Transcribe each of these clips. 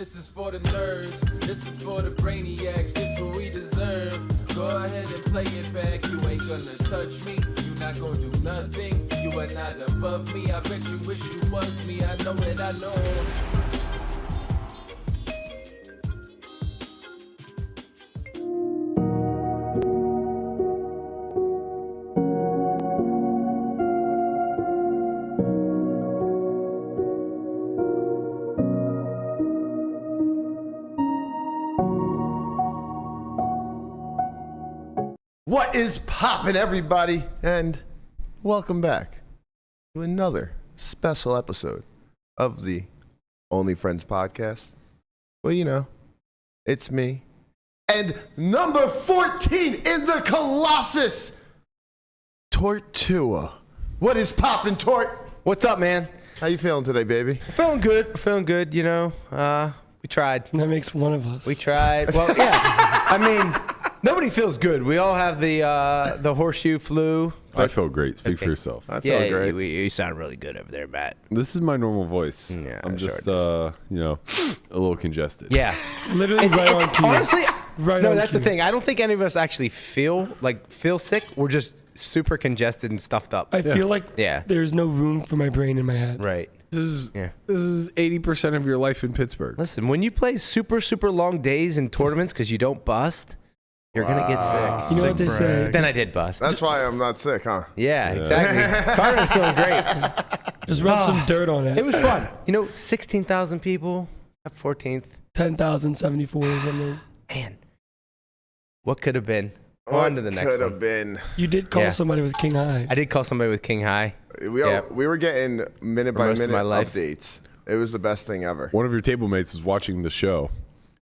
This is for the nerds, this is for the brainiacs, this what we deserve. Go ahead and play it back, you ain't gonna touch me, you not gonna do nothing, you are not above me, I bet you wish you was me, I know it, I know. What is poppin', everybody? And welcome back to another special episode of the Only Friends podcast. Well, you know, it's me. And number 14 in the Colossus, Tortoise. What is poppin', Tort? What's up, man? How you feeling today, baby? Feeling good, you know. We tried. That makes one of us. We tried. Well, yeah. I mean, nobody feels good. We all have the horseshoe flu. I feel great. Speak for yourself. I feel great. You sound really good over there, Matt. This is my normal voice. Yeah, I'm just, sure you know, a little congested. Yeah. Literally right on cue. Honestly, Right no, on that's cue. the thing. I don't think any of us actually feel sick. We're just super congested and stuffed up. I feel like Yeah. there's no room for my brain in my head. Right. This is 80% of your life in Pittsburgh. Listen, when you play super, super long days in tournaments because you don't bust, you're going to get sick. You know what they say? Then I did bust. That's why I'm not sick, huh? Yeah, exactly. Carter's feeling great. Just rub some dirt on it. It was fun. You know, 16,000 people at 14th. 10,074 or something. Man, what could have been? On to the next Could have one. been. You did call Yeah. somebody with King High. I did call somebody with King High. We were getting minute by most of minute my life. updates. It was the best thing ever. One of your table mates was watching the show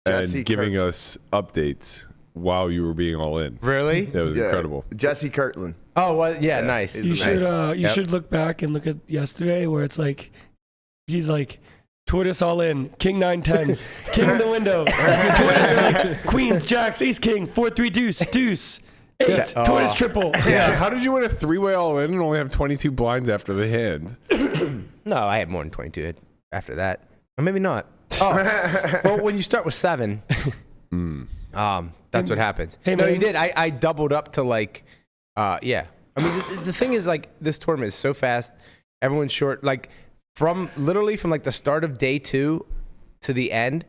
Jesse and giving Kirk- us updates while you were being all in. Really? That was incredible. Jesse Kirtland. Oh, well, yeah, nice. he's You the should nice. you should look back and look at yesterday where it's like he's like Tortoise all in, King 9-10s, King in the window, like, Queens, Jacks, Ace King, 4-3 deuce, deuce, 8, Yeah. Tortoise triple. So how did you win a three-way all in and only have 22 blinds after the hand? No, I had more than 22 after that. Or maybe not. Oh, well, when you start with 7, that's what happens. Hey, No, man. you did. I doubled up to like, yeah. I mean, the thing is, like, this tournament is so fast. Everyone's short. Like, from like the start of day 2 to the end,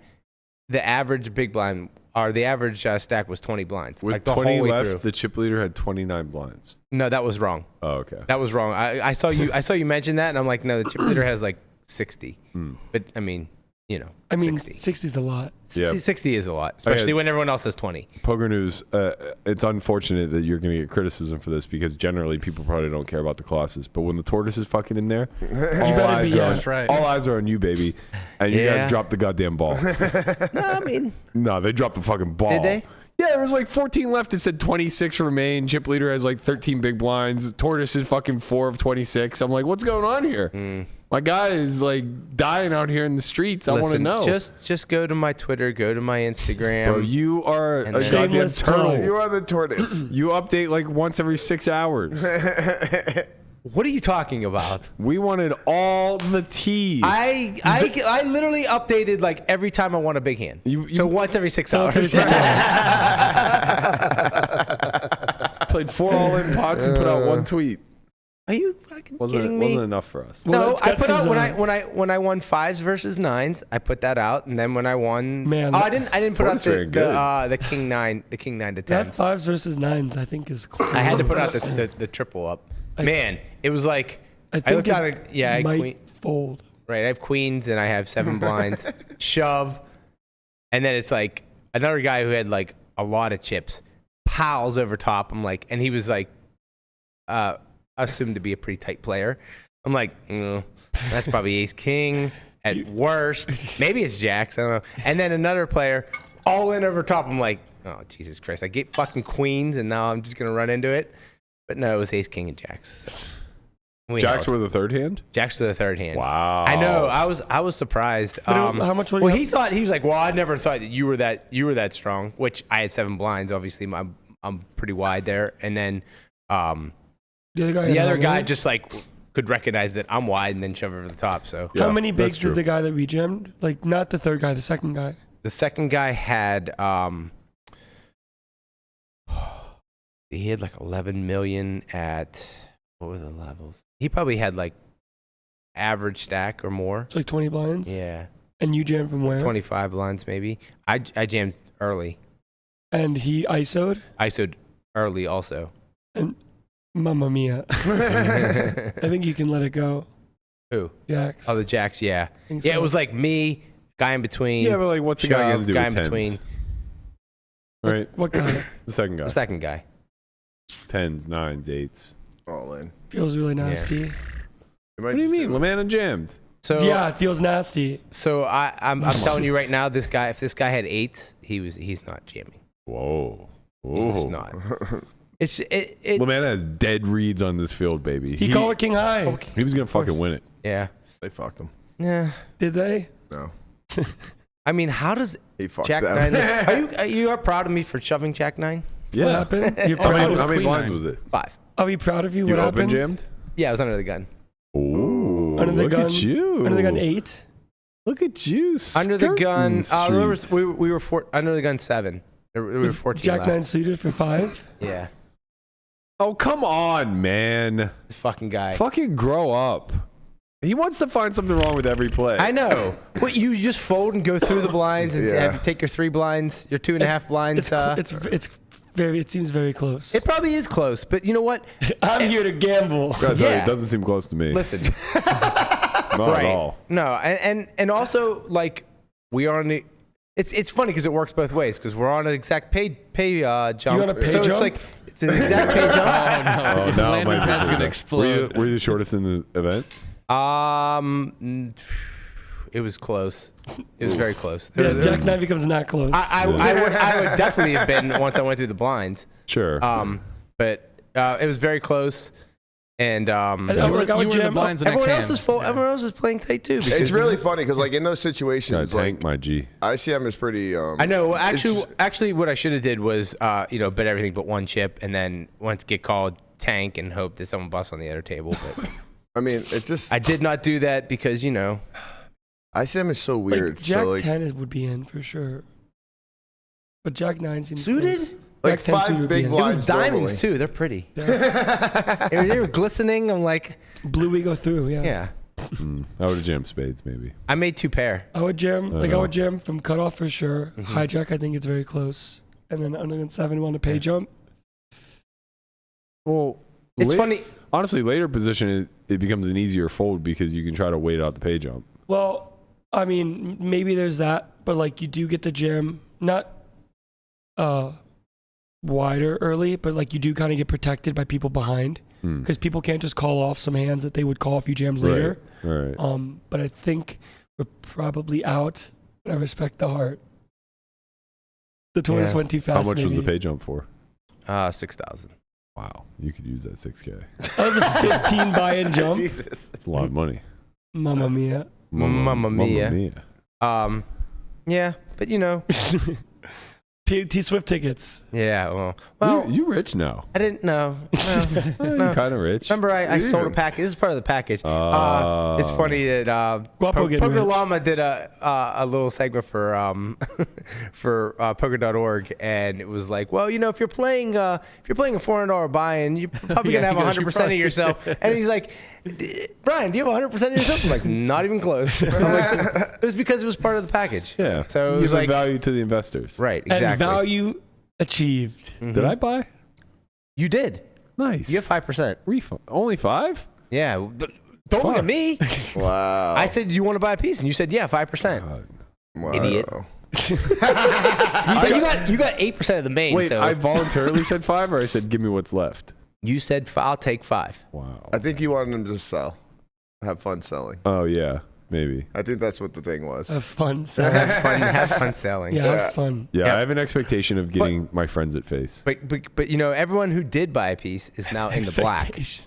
the average big blind or the average stack was 20 blinds. With like the 20 whole way left, through. the chip leader had 29 blinds. No, that was wrong. Oh, okay. That was wrong. I saw you mention that, and I'm like, no, the chip leader has like 60. But I mean, you know, I mean, 60. 60's a lot. 60 is a lot, especially when everyone else has 20. Poker News, it's unfortunate that you're going to get criticism for this because generally people probably don't care about the Colossus. But when the Tortoise is fucking in there, all eyes are on you, baby. And you guys dropped the goddamn ball. No, I mean, No, they dropped the fucking ball. Did they? Yeah, there was like 14 left. It said 26 remain. Chip leader has like 13 big blinds. Tortoise is fucking 4 of 26. I'm like, what's going on here? My guy is like dying out here in the streets. I want to listen, know. Just go to my Twitter, go to my Instagram. Bro, you are And a then- goddamn Shameless turtle. plug. You are the tortoise. You update like once every 6 hours. What are you talking about? We wanted all the tea. I literally updated like every time I won a big hand. So once every 6 hours. Once every 6 Played 4 all-in pots and put out 1 tweet. Are you fucking kidding me? Wasn't enough for us. Well, No, I that's put out 'cause, when I won 5s versus 9s, I put that out, and then when I won, Man, I didn't put out Tortoise ran good. the King 9 to That 10s. 5s versus 9s, I think, is close. I had to put out the triple up. Man, it was like I I think looked it at it. Yeah, I had might queen. fold. Right, I have queens and I have 7 blinds. Shove, and then it's like another guy who had like a lot of chips piles over top. I'm like, and he was like, assumed to be a pretty tight player. I'm like, that's probably ace king at worst. Maybe it's jacks. I don't know. And then another player all in over top. I'm like, oh Jesus Christ! I get fucking queens, and now I'm just gonna run into it. But no, it was ace king and jacks. So Jacks were the third hand? Jacks to the third hand. Wow. I know. I was surprised. How much were you Well, up? he was like, well, I never thought that you were that strong. Which I had 7 blinds. Obviously, I'm pretty wide there. And then The other guy, the other guy just like could recognize that I'm wide and then shove over the top. So How many that's bigs true. did the guy that we jammed? Like, not the third guy, the second guy. the second guy had he had like 11 million at, what were the levels? He probably had like average stack or more. It's like 20 blinds. Yeah, And you jammed from where? 25 blinds maybe. I jammed early. And he ISO'd? ISO'd early also. And mamma mia. I think you can let it go. Who? Jacks. Oh, the jacks, yeah. Think Yeah, so. it was like me, guy in between. Yeah, but like, what's the guy shove, going to do guy with in tens? between. Right? What guy? The second guy. The second guy. Tens, nines, eights. All in. Feels really nasty. You might What do you just mean? LeMana jammed. So Yeah, it feels nasty. So I'm telling you right now, this guy, if this guy had eights, he's not jamming. Whoa. He's Whoa. just not. It's LeMana has dead reads on this field, baby. He called it King High. He was going to fucking win it. yeah. They fucked him. Yeah. Did they? No. I mean, how does He fucked Jack them. 9? Are you proud of me for shoving Jack 9? What Yeah. happened? You're How proud? many, was how many queen blinds nine. was it? 5. Are we proud of you? You What open happened? jammed? Yeah, I was under the gun. Ooh. Under the Look gun. at you. Under the gun 8. Look at you. Under the gun. skirting streets. We were under the gun 7. There were Was 14 Jack left. 9 suited for 5? Yeah. Oh, come on, man. This fucking guy. Fucking grow up. He wants to find something wrong with every play. I know. What, you just fold and go through the blinds and Yeah. have you take your 3 blinds, your 2.5 blinds. It seems very close. It probably is close, but you know what? I'm here to gamble. Gotta tell you, Yeah. it doesn't seem close to me. Listen. Not right. at all. No, and also like we are on the. It's funny because it works both ways because we're on an exact pay jump. You're on a pay so jump? It's like it's an exact pay jump. Oh no! Oh, now it might Landon's be head's good. gonna explode. Were you the shortest in the event? It was close. It was very close. Yeah, Jack 9 becomes not close. I would definitely have been once I went through the blinds. Sure. But it was very close, and You were in the jam. blinds the next everyone hand. else is full. Everyone else is playing tight too. It's because- really funny because, like, in those Gotta situations, tank like, my G. ICM is pretty. I know. it's- Actually, what I should have did was, bet everything but one chip, and then once get called, tank and hope that someone busts on the other table. But I mean, it's just. I did not do that because ICM is so like, weird. Jack so, like, 10 would be in for sure. But Jack 9 seems Suited? close. like Jack 10 suited 5 would be big in. it was blinds. diamonds normally. too. They're pretty. Yeah. They were glistening. I'm like, Blue we go through, yeah. yeah. I would have jammed spades, maybe. I made 2 pair. I would jam, I I know. would jam from cutoff for sure. Hijack, I think it's very close. And then under than 7 on a pay jump. Well, It's funny. Honestly, later position, it becomes an easier fold because you can try to wait out the pay jump. Well, I mean, maybe there's that, but like you do get the jam, not wider early, but like you do kind of get protected by people behind because people can't just call off some hands that they would call if you jammed later. Right. But I think we're probably out. I respect the heart. The Tortoise went too fast. How much was the maybe. pay jump for? 6,000. Wow. You could use that 6K. That was a 15 buy-in jump. Jesus. It's a lot of money. Mamma mia. Mamma mia. Mamma mia. Yeah, but T Swift tickets. yeah. Well, You rich now. I didn't know. You're kind of rich. Remember, I You sold a even- package. This is part of the package. Oh. It's funny that Guapo getting Poker rich. Llama did a little segment for poker.org, and it was like, well, if you're playing a $400 buy-in, you're probably Yeah, gonna have he goes, 100% of yourself. And he's like, Brian, do you have 100% of yourself? I'm like, not even close. I'm like, it was because it was part of the package. Yeah. So it you was give like value to the investors. right, And exactly. value achieved. Did I buy? You did. Nice. You have 5%. Refund. Only 5? Yeah. But don't look at me. Wow. I said, you want to buy a piece? And you said, yeah, 5%. God. Wow. Idiot. But you got 8% of the main. Wait, so I voluntarily said 5 or I said give me what's left? you said I'll take 5. Wow. I think you wanted him to sell. Have fun selling. Oh, yeah. Maybe. I think that's what the thing was. Have fun. Sal. Have fun selling. Yeah, have fun. Yeah, Yeah. I have an expectation of getting my friends at face. But everyone who did buy a piece is now in the black. Expectation.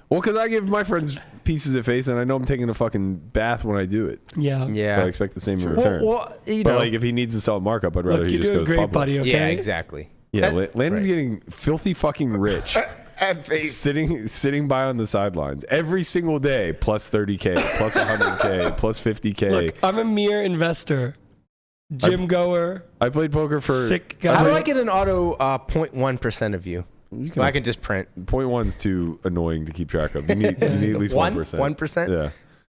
Well, because I give my friends pieces at face, and I know I'm taking a fucking bath when I do it. Yeah. But I Yeah. expect the same in return. Well, But like, if he needs to sell a markup, I'd rather Look, he you're just doing goes great, public. buddy. Okay. yeah, exactly. Yeah, Landon's Right. getting filthy fucking rich. At face. sitting by on the sidelines every single day, plus 30K, plus 100K, plus 50K. Look, I'm a mere investor. Gym goer. I played poker for sick guy. How do I get an auto 0.1% of you? I can just print. 0.1's too annoying to keep track of. You need at least 1%. 1%? Yeah.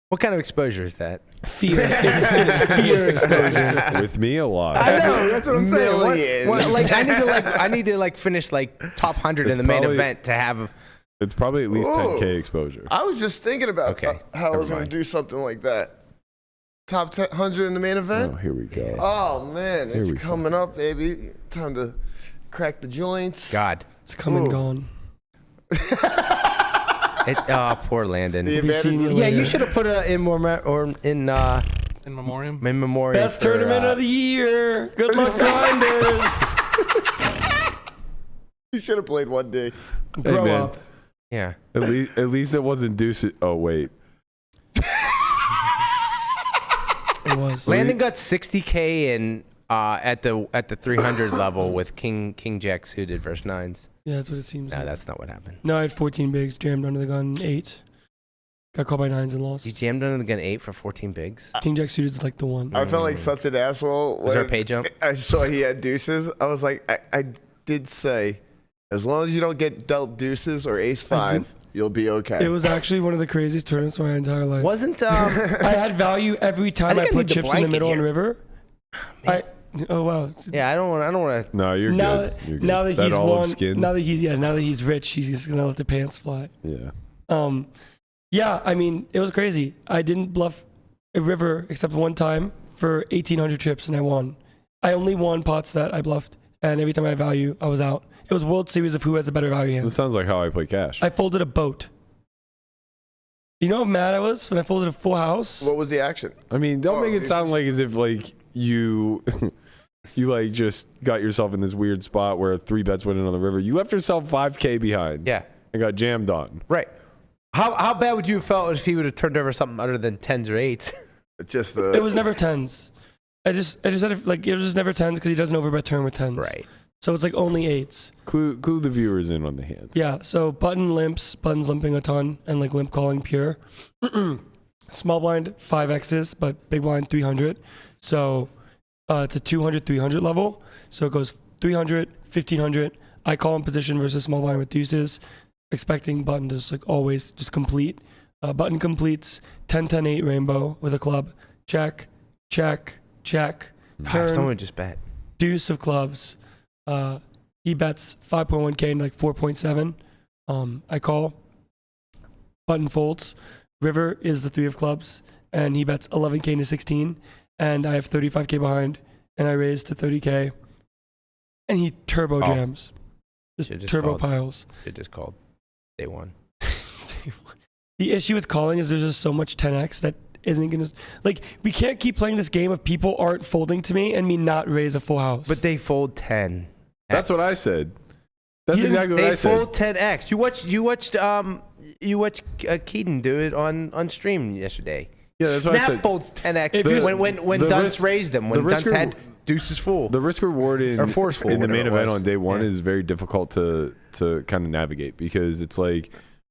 What kind of exposure is that? Fear. It's fear exposure. With me, a lot. I know. That's what I'm saying. Millions. I need to finish top 100 in the main event to have. It's probably at least 10K exposure. I was just thinking about how I was going to mind. do something like that. Top 100 in the main event? Oh, here we go. Oh, man. It's we coming up, baby. Time to crack the joints. God. It's come and gone. Poor Landon. The Yeah, you should have put it in In memoriam. in memoriam. Best tournament of the year. Good luck, grinders. You should have played one day. Grow man. up. Yeah. At least it wasn't Deuce. Oh, wait. It was. Landon got 60K in at the 300 level with King Jack suited versus nines. Yeah, that's what it seems No, like. that's not what happened. No, I had 14 bigs, jammed under the gun 8. Got called by 9s and lost. You jammed under the gun 8 for 14 bigs. King Jack suited is like the one. I felt like such an asshole Was there a when pay jump? I saw he had deuces. I was like, I did say, as long as you don't get dealt deuces or ace 5, you'll be okay. It was actually one of the craziest tournaments of my entire life. Wasn't I had value every time I think I put need the chips in the blanket middle on here. river. Oh wow. Yeah, I don't want to. No, you're Now, good. You're good. now that he's olive won, skin. now that he's rich, he's just gonna let the pants fly. Yeah. Yeah, I mean, it was crazy. I didn't bluff a river except one time for 1,800 chips, and I won. I only won pots that I bluffed, and every time I had value, I was out. It was World Series of who has a better value hand. This sounds like how I play cash. I folded a boat. You know how mad I was when I folded a full house? What was the action? I mean, don't make it sound like as if you you just got yourself in this weird spot where 3 bets went in on the river. You left yourself 5K behind. Yeah. And got jammed on. Right. How bad would you have felt if he would have turned over something other than 10s or 8s? Just It was never 10s. I just said it was just never 10s because he doesn't overbet turn with 10s. Right. So it's like only 8s. Clue the viewers in on the hands. Yeah. So Button's limping a ton and limp calling pure. Small blind 5X's, but big blind 300. So it's a 200-300 level. So it goes 300, 1500. I call in position versus small blind with deuces, expecting Button to just always just complete. Button completes 10-10-8 rainbow with a club. Check, check, check. Turn. Someone just bet. Deuce of clubs. He bets 5.1K into 4.7. I call. Button folds. River is the 3 of clubs, and he bets 11K into 16, and I have 35K behind, and I raise to 30K, and he turbo jams. Just turbo called. piles. It just called day one. The issue with calling is there's just so much 10x that isn't going to... we can't keep playing this game of people aren't folding to me and me not raise a full house. But they fold 10. That's what I said. That's exactly what I said. They fold 10x. You watched Keaton do it on stream yesterday. Yeah, that's what I Snap said. folds 10x when Dunce raised them. When Dunce had deuces full. The risk reward in the main event on day one is very difficult to kind of navigate because it's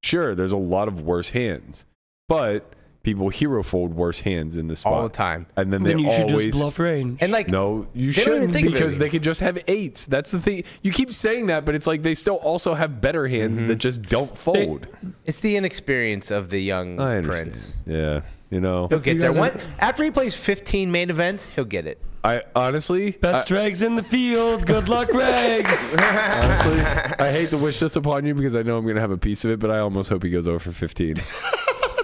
sure, there's a lot of worse hands, but people hero fold worse hands in this spot all the time, and then you should always just bluff range. And no, you shouldn't because they could just have 8s. That's the thing. You keep saying that, but it's they still also have better hands that just don't fold. It's the inexperience of the young prince. Yeah, he'll get there. After he plays 15 main events, he'll get it. I honestly best regs in the field. Good luck, regs. Honestly, I hate to wish this upon you because I know I'm gonna have a piece of it, but I almost hope he goes over for 15.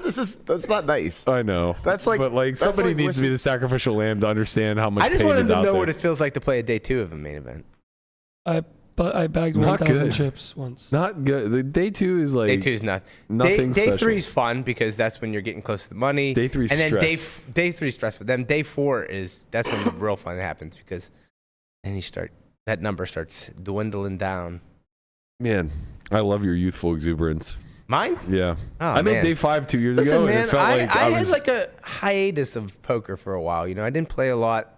That's not nice. I know. But somebody needs to be the sacrificial lamb to understand how much I just pain wanted is to out know there. what it feels like to play a day 2 of a main event. I bagged Not 1,000 good. chips once. Not good. The day 2 is Day 2 is not. nothing Day special. 3 is fun because that's when you're getting close to the money. Day 3 is and then stress. day 3 is stressful. Then day 4 that's when the real fun happens because then that number starts dwindling down. Man, I love your youthful exuberance. Mine? Yeah. Oh, I made man. day 5 2 years Listen, ago, man, and it felt I I had was a hiatus of poker for a while. I didn't play a lot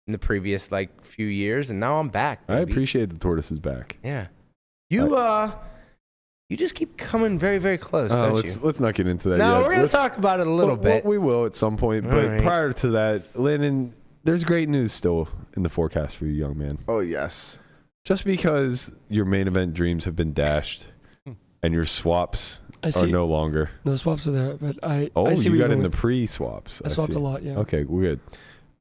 in the previous few years, and now I'm back. I baby. appreciate the Tortoise is back. Yeah. You just keep coming very, very close, don't you? Let's not get into that No, yet. we're going to talk about it a little bit. We will at some point. But right. prior to that, Landon, there's great news still in the forecast for you, young man. Oh, yes. Just because your main event dreams have been dashed and your swaps are no longer. No swaps are there, but I see you where got in you're the pre-swaps. I swapped a lot, yeah. Okay, we're good.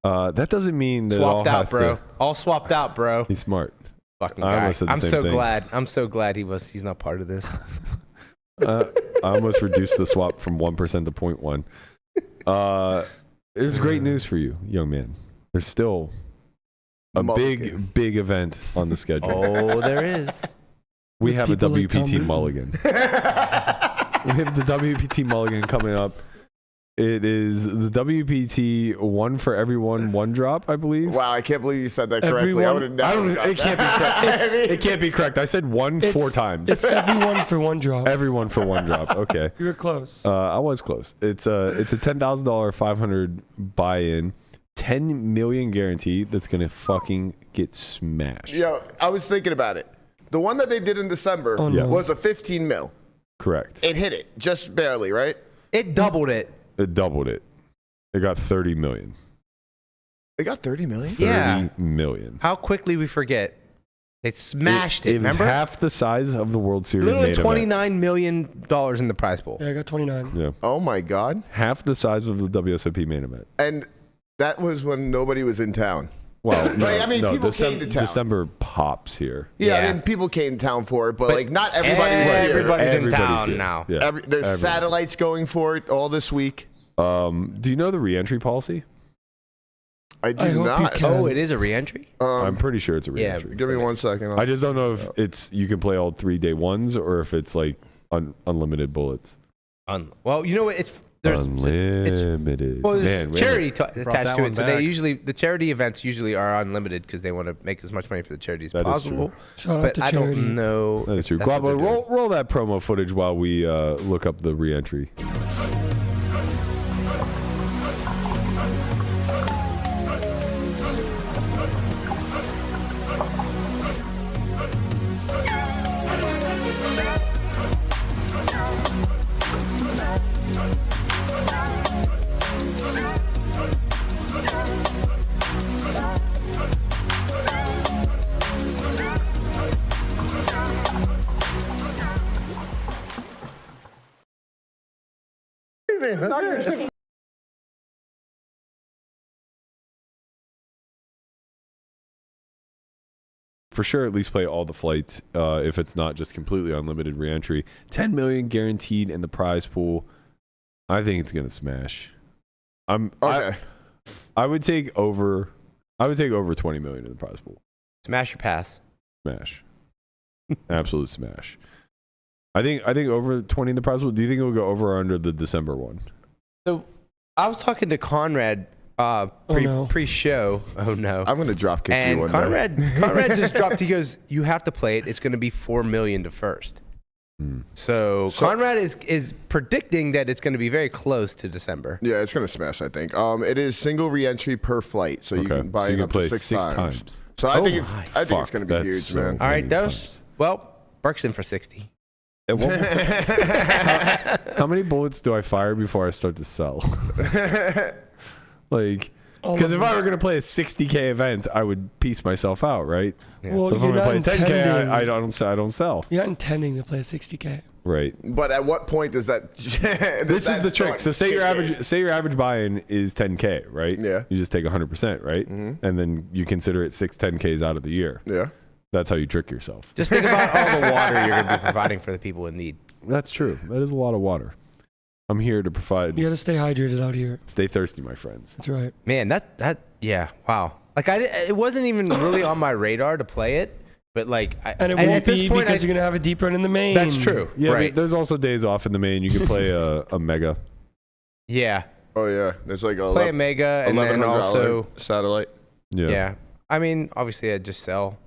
That doesn't mean that Swapped it all out, has bro. to. All swapped out, bro. He's smart. Fucking I guy. almost said the I'm same so thing. glad. I'm so glad he's not part of this. I almost reduced the swap from 1% to 0.1. There's great news for you, young man. There's still a big event on the schedule. Oh, there is. We have a people like WPT Tom mulligan. We have the WPT mulligan coming up. It is the WPT one for everyone, one drop, I believe. Wow, I can't believe you said that correctly. Everyone- I would have never. It can't be correct. It can't be correct. I said one 4 times. It's everyone for one drop. Everyone for one drop. Okay. You were close. I was close. It's a $10,000 500 buy-in, 10 million guarantee that's gonna fucking get smashed. Yo, I was thinking about it. The one that they did in December no. was a 15 mil. Correct. It hit it just barely, right? It doubled it. It doubled it. It got 30 million. They got 30 million. 30 Yeah. million. How quickly we forget. They smashed it. It was remember? half the size of the World Series Literally main event. $29 million in the prize pool. Yeah, I got 29. Yeah. Oh my God! Half the size of the WSOP main event. And that was when nobody was in town. Well, no, Like, I mean, no, people came to town. December pops here. Yeah, Yeah. I mean, people came to town for it, but But like not everybody was here. everybody's in Everybody's town here. now. Yeah. There's Everybody. satellites going for it all this week. Do you know the reentry policy? I do I hope you not. can. Oh, it is a reentry? I'm pretty sure it's a yeah. reentry. Give me 1 second. I just don't know if it's you can play all 3 day ones or if it's like unlimited bullets. Well, you know what? There's Unlimited. well, Man, there's charity attached that to one it, so back. the charity events usually are unlimited because they want to make as much money for the charity as That is possible. true. Shout out But to I charity. don't know. That is if true. that's what Guavo, they're doing. roll that promo footage while we look up the reentry. For sure, at least play all the flights if it's not just completely unlimited reentry. 10 million guaranteed in the prize pool. I think it's gonna smash. Okay. I would take over. I would take over 20 million in the prize pool. Smash or pass. Smash. Absolute smash. I think over 20 in the prize pool. Do you think it will go over or under the December one? So I was talking to Conrad pre-show. Oh no. I'm gonna drop kick you And one Conrad day. just dropped. He goes, "You have to play it. It's going to be $4 million to first." So Conrad is predicting that it's going to be very close to December. Yeah, it's gonna smash. I think. It is single re-entry per flight, so you can buy so you it can up play to 6 times. times. So I think my I think it's gonna be that's huge, so man. All right, many that times. was Burke's in for 60. At what how many bullets do I fire before I start to sell? Like, because if I were gonna play a 60K event, I would piece myself out, right? Well, If I'm you're gonna not play 10K, intending. I don't sell. You're not intending to play a 60K. Right. But at what point does that? This is the trick. So say your average buy-in is 10K, right? Yeah. You just take 100%, right? And then you consider it 6 10Ks out of the year. Yeah. That's how you trick yourself. Just think about all the water you're going to be providing for the people in need. That's true. That is a lot of water. I'm here to provide. You got to stay hydrated out here. Stay thirsty, my friends. That's right. Man, yeah, wow. Like it wasn't even really on my radar to play it, but like, And it won't be because you're going to have a deep run in the main. That's true. Yeah, right. but there's also days off in the main. You can play a mega. Yeah, Oh yeah. There's like play a mega, and then also satellite. yeah. I mean, obviously, I'd just sell.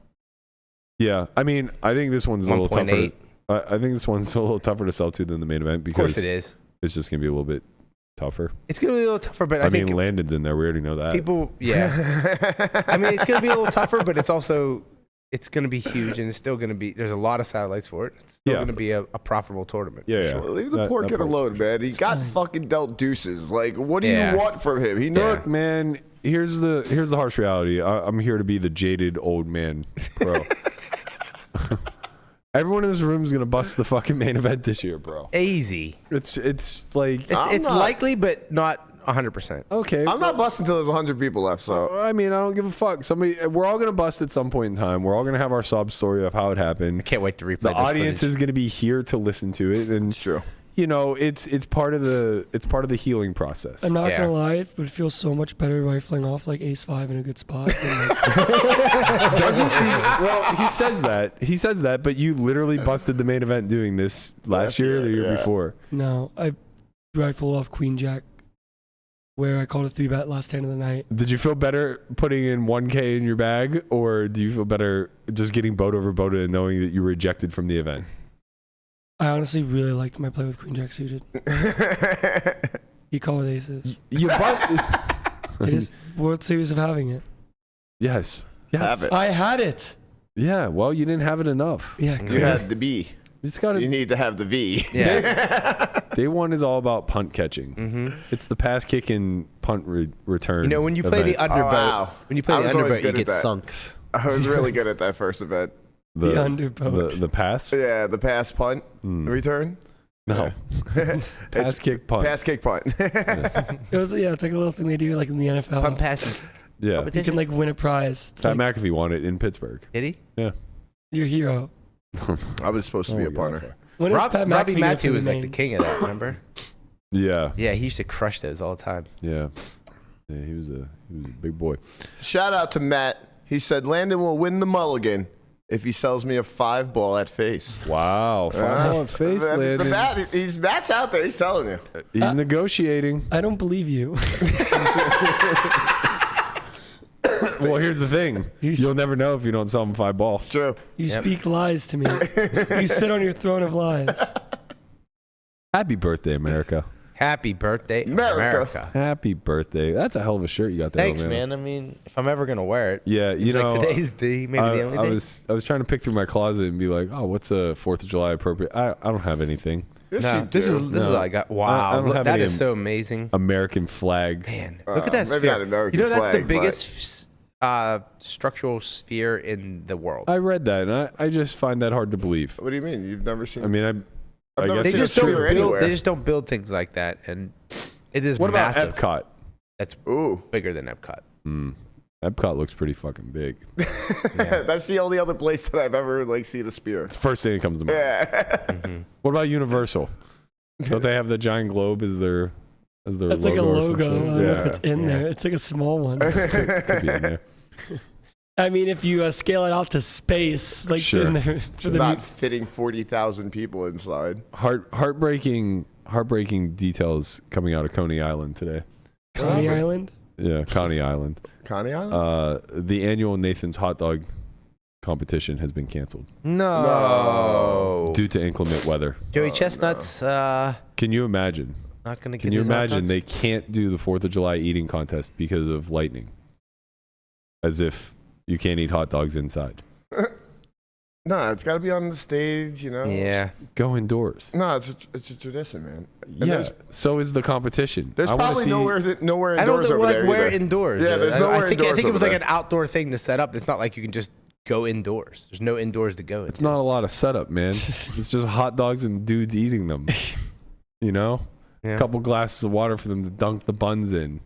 Yeah. I mean, I think this one's a little tougher. 1.8. I think this one's a little tougher to sell to than the main event Of because course, it is. it's just gonna be a little bit tougher. It's gonna be a little tougher, but I think mean, Landon's in there. We already know that. people, yeah. I mean, it's gonna be a little tougher, but it's also it's going to be huge, and it's still going to be. There's a lot of satellites for it. It's still going to be a profitable tournament. Yeah. Leave the poor kid alone, man. He got fucking dealt deuces. Like, what do you want from him? Look, man. Here's the harsh reality. I'm here to be the jaded old man pro. Everyone in this room is gonna bust the fucking main event this year, bro. Easy. It's like it's likely, but not 100%. Okay. I'm not busting until there's 100 people left. So I mean, I don't give a fuck. We're all gonna bust at some point in time. We're all gonna have our sob story of how it happened. I can't wait to replay The this audience footage. is gonna be here to listen to it, and it's true. You know, it's part of the healing process. I'm not gonna lie, it would feel so much better rifling off like ace 5 in a good spot. Doesn't he? Well, he says that, but you literally busted the main event doing this last year or the year before. No, I rifled off queen jack, where I called a 3-bet last hand of the night. Did you feel better putting in 1K in your bag, or do you feel better just getting boat over boat and knowing that you were ejected from the event? I honestly really liked my play with queen jack suited. You call with aces. It is World Series of having it. Yes. Have it. I had it. Yeah. Well, you didn't have it enough. Yeah. You had the B. You just gotta. You need to have the V. Yeah. Day one is all about punt catching. Mm-hmm. It's the pass kick and punt return. You know, when you play the underboat, when you play the underboat, you get sunk. I was really good at that first event. The underboat. The pass? Yeah, the pass punt return. No. Pass kick punt. Pass kick punt. It was it's like a little thing they do like in the NFL. Punt passing. Yeah. You can like win a prize. It's Pat like McAfee won it in Pittsburgh. Did he? Yeah. your hero. I was supposed to be a punter. When is Pat Robbie McAfee Matthew go was for like the king of that, remember? Yeah. Yeah, he used to crush those all the time. Yeah. Yeah, he was a big boy. Shout out to Matt. He said Landon will win the mulligan if he sells me a 5-ball at face. Wow. 5-ball at face, Landon. Matt's out there. He's telling you. He's negotiating. I don't believe you. Well, here's the thing. You'll never know if you don't sell him 5 balls. True. You speak lies to me. You sit on your throne of lies. Happy birthday, America. Happy birthday, America. America. Happy birthday. That's a hell of a shirt you got there. Thanks, man. I mean, if I'm ever going to wear it. Yeah, you know. Like today's maybe the only day. I was trying to pick through my closet and be like, oh, what's a 4th of July appropriate? I don't have anything. Yes, No, you this do. is what I got. Wow, don't have that any is so amazing. American flag. Man, look at that maybe sphere. not American You know, that's flag, the biggest structural sphere in the world. I read that, and I just find that hard to believe. What do you mean? You've never seen? I mean, I never guess They seen it's just, don't sphere true. build, anywhere. they just don't build things like that, and it is What about massive. Epcot? That's Ooh. bigger than Epcot. Epcot looks pretty fucking big. That's the only other place that I've ever seen a spear. It's the first thing that comes to mind. Yeah. What about Universal? Don't they have the giant globe as their That's logo? like a or some logo. I shit? don't know if it's in there. It's like a small one. Could be in there. I mean, if you scale it out to space, like Sure. in there, It's not fitting 40,000 people inside. Heartbreaking details coming out of Coney Island today. Coney Island. Yeah, Coney Island. Coney Island? The annual Nathan's hot dog competition has been canceled No. due to inclement weather. Joey Chestnut's Can you imagine? not going to get Can you his hot imagine dogs? they can't do the 4th of July eating contest because of lightning? As if you can't eat hot dogs inside. No, it's got to be on the stage, Yeah. Go indoors. No, it's a tradition, man. And Yeah, so is the competition. There's I wanna probably see- nowhere I don't indoors think over there where either. indoors. Yeah, there's nowhere I think indoors it was over like there. an outdoor thing to set up. It's not like you can just go indoors. There's no indoors to go. It's not a lot of setup, man. It's just hot dogs and dudes eating them. Yeah. A couple glasses of water for them to dunk the buns in.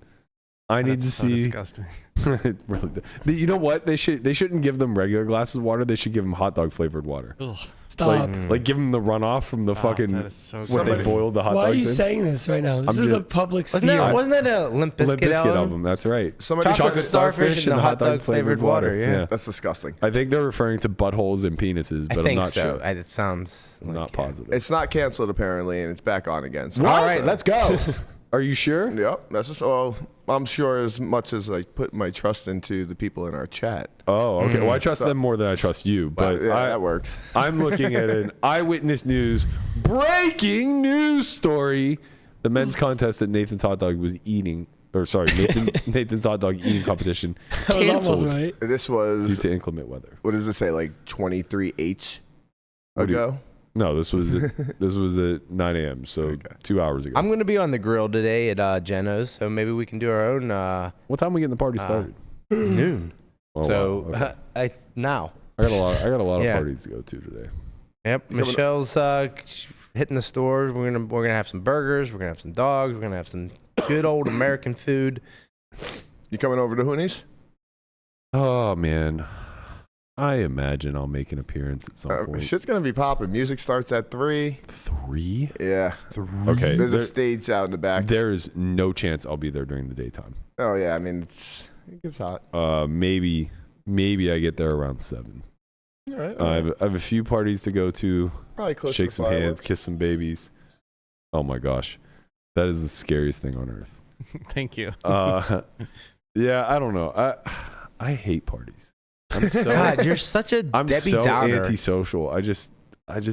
I need to so see. disgusting. It really does. You know what? They shouldn't give them regular glasses of water. They should give them hot dog flavored water. Ugh. Stop. Like give them the runoff from the fucking That is so when they gross. boiled the hot Why dogs are you in. saying this right now? This I'm is a just- public Wasn't sphere. that a Limp Bizkit Limp Bizkit album? album. That's right. Somebody Chocolate said starfish and the hot dog flavored water. Yeah. that's disgusting. I think they're referring to buttholes and penises, but I I'm think not so. sure. It sounds I'm like, not positive. It's not canceled apparently, and it's back on again. So All right, let's go. Are you sure? Yep, that's just all. I'm sure as much as I put my trust into the people in our chat. Oh, okay. Well, I trust them more than I trust you, but Yeah, that works. I'm looking at an eyewitness news breaking news story. The men's contest that Nathan's hot dog was eating or sorry, Nathan's hot dog eating competition That was almost canceled right. This was, due to inclement weather. what does it say, like 23H What do you- ago? No, this was at 9 a.m. So Okay. 2 hours ago. I'm gonna be on the grill today at Geno's, so maybe we can do our own What time we getting the party started? noon. Oh, So wow. Okay. now. I got a lot of Yeah. parties to go to today. Yep, Michelle's hitting the stores. We're gonna have some burgers. We're gonna have some dogs. We're gonna have some good old American food. You coming over to Hoonies? Oh man, I imagine I'll make an appearance at some point. Shit's gonna be popping. Music starts at 3. 3? Yeah. Okay. There's a stage out in the back. There is no chance I'll be there during the daytime. Oh yeah, I mean it gets hot. Maybe I get there around 7. All right. I have a few parties to go to. Probably close Shake to some hands, fireworks. kiss some babies. Oh my gosh, that is the scariest thing on earth. Thank you. Yeah, I don't know. I hate parties. I'm so God, you're such a I'm Debbie so Downer. antisocial. I just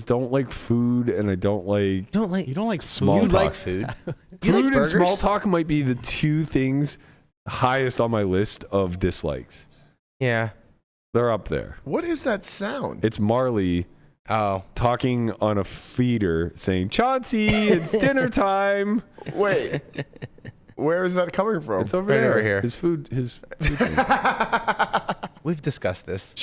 don't like food, and I don't like You don't like You don't like Small you talk. like food. You food like and small burgers? talk might be the two things highest on my list of dislikes. Yeah. They're up there. What is that sound? It's Marley Oh. talking on a feeder saying, Chauncey, it's dinner time. Wait. Where is that coming from? It's over Right there. over here. His food thing. We've discussed this.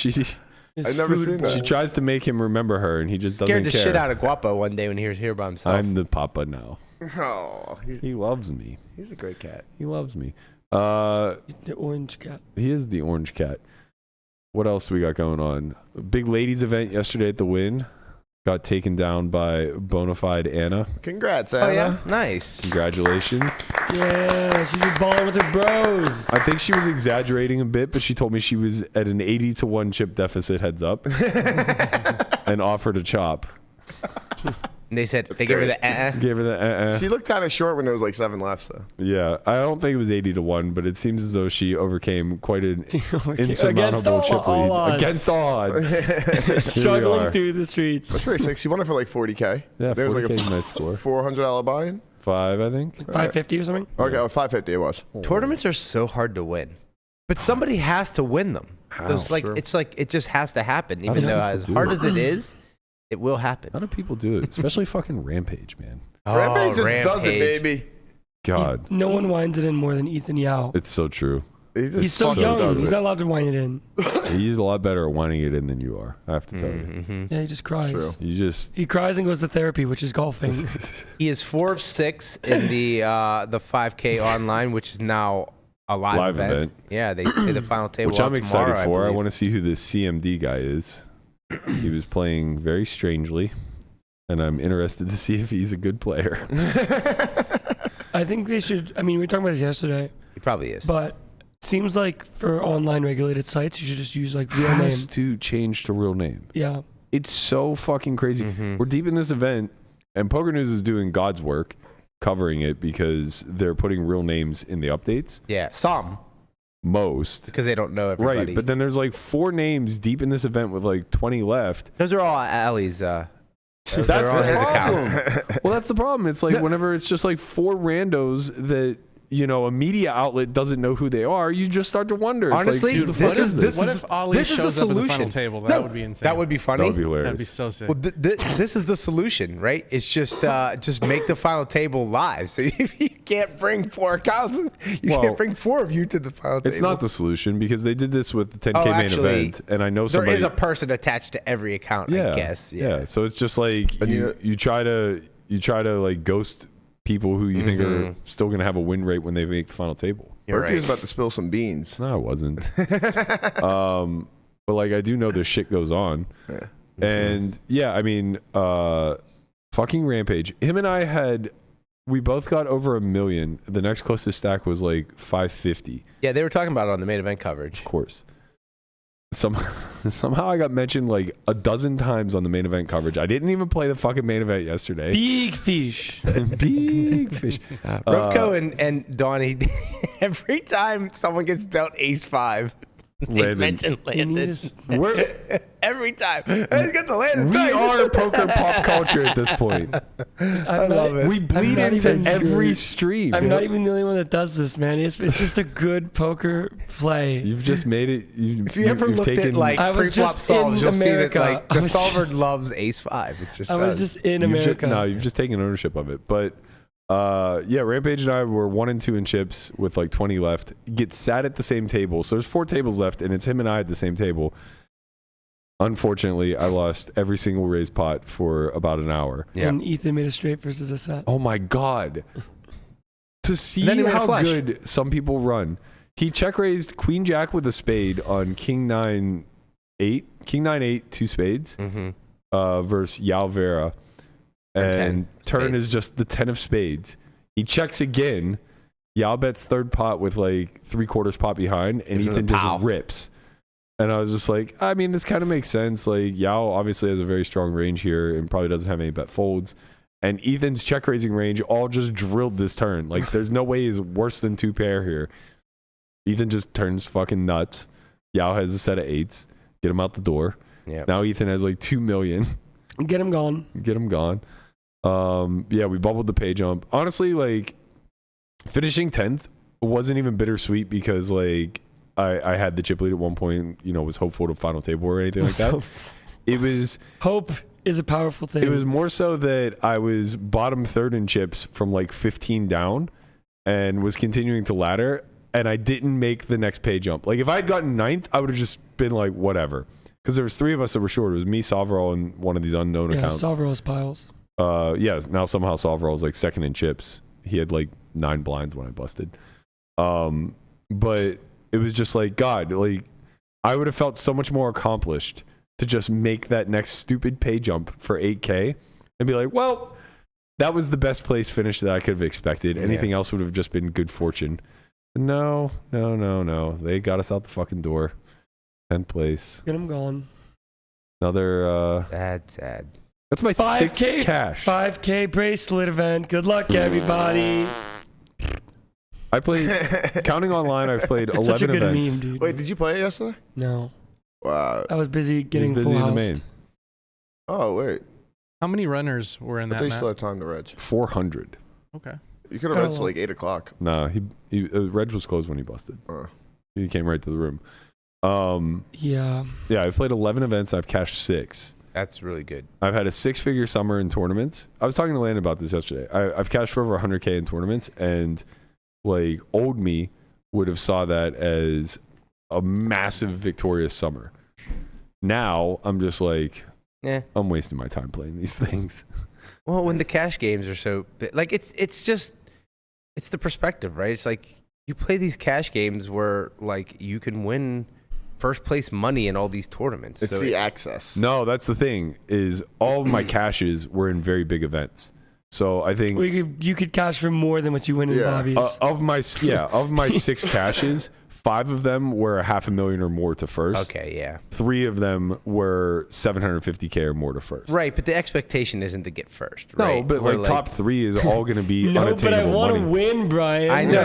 I've never seen that. She tries to make him remember her, and he just Scared doesn't the care. shit out of Guapo one day when he was here by himself. I'm the papa now. Oh, He loves me. he's a great cat. He loves me. The orange cat. He is the orange cat. What else do we got going on? Big ladies event yesterday at the Wynn. Got taken down by Bonafide Anna. Congrats, Oh Anna. yeah, nice. Congratulations. Yeah, she's just balling with her bros. I think she was exaggerating a bit, but she told me she was at an 80-1 chip deficit, heads up, and offered a chop. And they said they gave her the Gave her the She looked kind of short when there was like 7 left, so. Yeah, I don't think it was 80-1, but it seems as though she overcame quite an Against insurmountable chip all lead. odds. Against all odds. Here we Struggling are. through the streets. That's pretty sick. She won it for like 40K. Yeah, There was 40K like is a nice score. $400 buy-in. 5, I think. 550 or something? Okay, 550 it was. Tournaments are so hard to win, but somebody has to win them. How? So it's like Sure. it's like it just has to happen, How even do though people as do hard it? as it is, it will happen. How do people do it? Especially fucking Rampage, man. Rampage just Rampage. does it, baby. God, No one winds it in more than Ethan Yao. it's so true. He's so so young. does He's it. not allowed to wind it in. He's a lot better at winding it in than you are, I have to tell you. Mm-hmm. Yeah, he just cries. True. You just, He cries and goes to therapy, which is golfing. He is 4 of 6 in the 5K online, which is now a live event. Yeah, they play the final table. which out I'm excited tomorrow, for. I believe. want to see who this CMD guy is. He was playing very strangely, and I'm interested to see if he's a good player. I think they should. I mean, we were talking about this yesterday, He probably is. but seems like for online regulated sites, you should just use like real name. Has to change to real name. Yeah. It's so fucking crazy. Mhm. We're deep in this event, and Poker News is doing God's work covering it because they're putting real names in the updates. Yeah, some Most. because they don't know everybody. Right, but then there's like 4 names deep in this event with like 20 left. those are all Ali's. They're That's on the his problem. accounts. Well, that's the problem. It's like whenever it's just like 4 randos that, you know, a media outlet doesn't know who they are, you just start to wonder. It's Honestly, like, who the this fuck is this? What if Ali this is the shows up at the final solution. table? That No, would be insane. That would be funny. That would be hilarious. That'd be so sick. Well, this is the solution, right? It's just make the final table live. So if you can't bring 4 accounts, you Well, can't bring 4 of you to the final table. It's not the solution because they did this with the 10K Oh, main actually, event, and I know There somebody. is a person attached to every account, I guess. Yeah. So it's just like And you try to like ghost people who you think are still going to have a win rate when they make the final table. You're Berkey was right. about to spill some beans. No, I wasn't. But like I do know this shit goes on. Yeah. And yeah, I mean, fucking Rampage. Him and we both got over 1 million. The next closest stack was like 550. Yeah, they were talking about it on the main event coverage. Of course. Somehow I got mentioned like a dozen times on the main event coverage. I didn't even play the fucking main event yesterday. Big fish. Big fish. Robco and Donnie, every time someone gets dealt ace 5, they Landon. mention And he Landon. just- We're every time. He's got the Landon We Tice. are poker pop culture at this point. I love it. We bleed into every stream. I'm not even the only one that does this, man. It's just a good poker play. You've just made it. If you ever looked at like I was pre-flop just solves, in you'll see that America. like the solver loves ace 5. It just I was does. just in America. You've just taken ownership of it. But yeah, Rampage and I were 1 and 2 in chips with like 20 left. Get sat at the same table. So there's 4 tables left, and it's him and I at the same table. Unfortunately, I lost every single raised pot for about an hour. Yeah. And Ethan made a straight versus a set. Oh my God. To see Then he made a how flush. good some people run. He check raised Queen Jack with a spade on King 9 8. King 9 8, 2 spades versus Yao Vera. And turn spades. is just the 10 of spades. He checks again. Yao bets third pot with like 3/4 pot behind, and Gives him Ethan the just pow. rips. And I was just like, I mean, this kind of makes sense. Like, Yao obviously has a very strong range here and probably doesn't have any bet folds. And Ethan's check raising range all just drilled this turn. Like, there's no way he's worse than 2 pair here. Ethan just turns fucking nuts. Yao has a set of 8s. Get him out the door. Yep. Now Ethan has like 2 million. Get him gone. Get him gone. Yeah, we bubbled the pay jump. Honestly, like, finishing 10th wasn't even bittersweet because, like, I had the chip lead at one point, you know, was hopeful to final table or anything like that. It was Hope is a powerful thing. it was more so that I was bottom third in chips from like 15 down and was continuing to ladder, and I didn't make the next pay jump. Like, if I had gotten 9th, I would have just been like, whatever. Because there was 3 of us that were short. It was me, Sovereign, and one of these unknown accounts. Solverall's piles. Yeah, now somehow Sovereign was like second in chips. He had like 9 blinds when I busted. But it was just like, God, like, I would have felt so much more accomplished to just make that next stupid pay jump for 8K and be like, well, that was the best place finish that I could have expected. Anything else would have just been good fortune. But no. They got us out the fucking door. 10th place. Get him gone. Another, That's sad. that's my 6th cash. 5K bracelet event. Good luck, everybody. I played, counting online, I've played It's 11 such a good events. meme, dude. Wait, did you play it yesterday? No. Wow. I was busy He was getting busy full in the house. main. Oh, wait. How many runners were in But that they map? still had time to reg. 400. Okay. You could have read till like 8 o'clock. Nah, Reg was closed when he busted. He came right to the room. Yeah. Yeah, I've played 11 events. I've cashed 6. That's really good. I've had a 6-figure summer in tournaments. I was talking to Landon about this yesterday. I've cashed for over 100K in tournaments, and like old me would have saw that as a massive victorious summer. Now I'm just like, I'm wasting my time playing these things. Well, when the cash games are so like it's the perspective, right? It's like you play these cash games where like you can win first place money in all these tournaments. It's so the access. No, that's the thing, is all of my cashes were in very big events. So I think You could cash for more than what you win in Bobby's. of my 6 caches, 5 of them were $500,000 or more to first. Okay, yeah. 3 of them were $750K or more to first. Right, but the expectation isn't to get first, right? No, but Or, like top 3 is all going to be No, unattainable but I want to money. win, Brian. I know,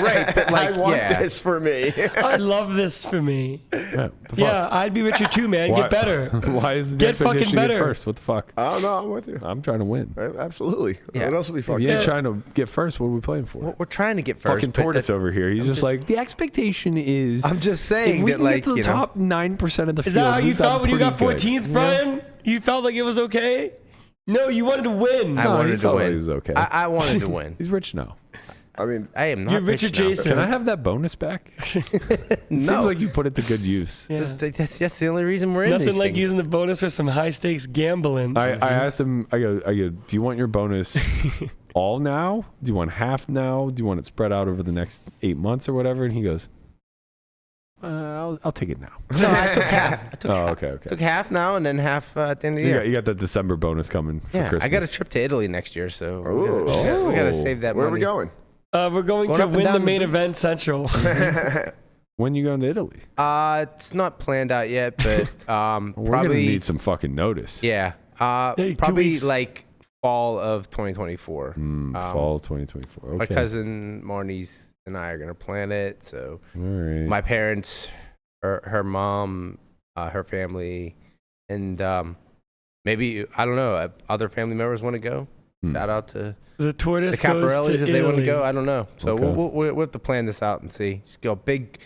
right? But like, I want this for me. I love this for me. Yeah, the fuck? Yeah, I'd be Richard too, man. Why- Get better. Why is the Get fucking expectation to get better. first? What the fuck? I don't know. I'm with you. I'm trying to win. Absolutely. Yeah. What else would be If fucking? you ain't trying to get first, what are we playing for? We're trying to get first. Fucking but Tortoise over here. He's just like, the expectation is I'm just saying if we that can like get to the top 9% of the field. Is that how you we've done felt when you got pretty good. 14th, Brian? You felt like it was okay? No, you wanted to win. I No, he wanted to felt like win. he was okay. I wanted to win. He's rich now. I mean, I am not. You're rich Richard now. Jason. Can I have that bonus back? It No. seems like you put it to good use. Yeah. That's the only reason we're in Nothing these like things. using the bonus for some high stakes gambling. I asked him, I go, do you want your bonus all now? Do you want half now? Do you want it spread out over the next 8 months or whatever? And he goes, I'll take it now. No, I took half. I took half. Okay. Took half now and then half at the end of the year. You got that December bonus coming for Yeah, Christmas. I got a trip to Italy next year, so Ooh. we got to save that where are money. we going? We're going Going to up and win the down main the- event central. When you going to Italy? It's not planned out yet, but We're probably gonna need some fucking notice. yeah. Hey, 2 Probably weeks. like fall of 2024. Fall 2024. Okay. My cousin Marnie's and I are gonna plan it. So All right. my parents, her mom, her family, and maybe I don't know. Other family members want to go. Shout out to the Tortoise the Caparellis if they want to go. I don't know. So Okay. we'll have to plan this out and see. Just go big,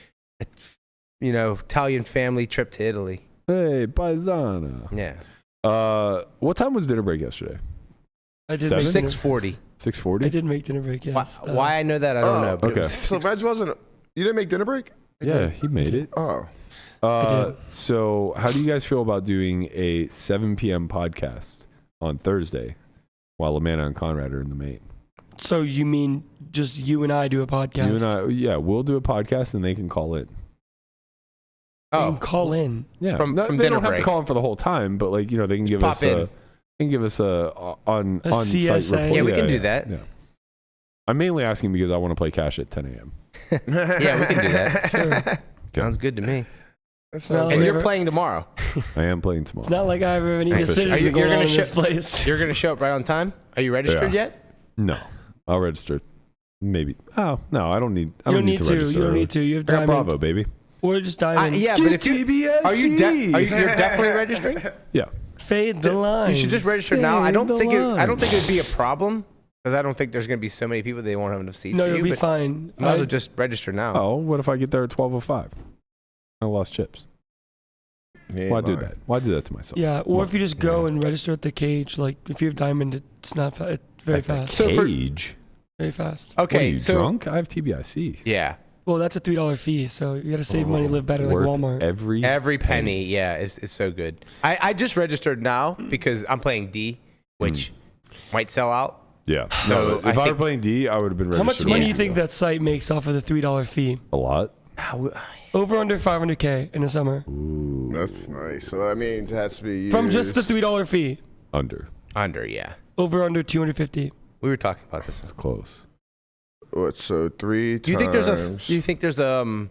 Italian family trip to Italy. Hey, paisana. Yeah. What time was dinner break yesterday? I did 6:40. 6:40. I did make dinner break. Yes. Why I know that I don't know. But okay. So Reg wasn't. You didn't make dinner break? Yeah, he made it. Oh. So how do you guys feel about doing a 7 p.m. podcast on Thursday while Amanda and Conrad are in the main? So you mean just you and I do a podcast? You and I, yeah, we'll do a podcast and they can call in. You can call in. Yeah, From they dinner don't have break. to call in for the whole time, but they can give Pop us in. they can give us a on CSA. site report. Yeah, we can do that. Yeah. I'm mainly asking because I want to play cash at 10 a.m. Yeah, we can do that. Sure. Okay. Sounds good to me. Not And like you're playing tomorrow. I am playing tomorrow. It's not like I have any Official. decisions You're going gonna on in this ship- place. You're gonna show up right on time. Are you registered yet? No, I'll register. Maybe. Oh no, I don't need. I You don't need to register. You don't need to. You have I got diamond. Bravo, baby. Or just diamond. Yeah, but if you TBIC. are you're definitely registering? Yeah. Fade the line. You should just register now. I don't the think it would lines. be a problem because I don't think there's gonna be so many people they won't have enough seats. No, for you'll you, be but fine. You might as well just register now. Oh, what if I get there at 12:05? I lost chips. Why do that? Why do that to myself? Yeah, or if you just go and register at the cage, like if you have diamond, it's not it's very At the fast. So for- Cage. Very fast. What, are Okay, you so drunk? I have TBIC. yeah, Well, that's a $3 fee, so you got to save money, live better, like Worth Walmart. Every penny, yeah, is so good. I just registered now because I'm playing D, which might sell out. Yeah. So No, I if I were think- playing D, I would have been How registered. much money do you long think ago. that site makes off of the $3 fee? A lot. Over under 500K in the summer Ooh. That's nice. So that means it has to be from just the used. $3 fee. Under. Under, yeah. Over under 250. We were talking about this. That's close. What, so 3 Do you think there's a? Do you think there's 10,000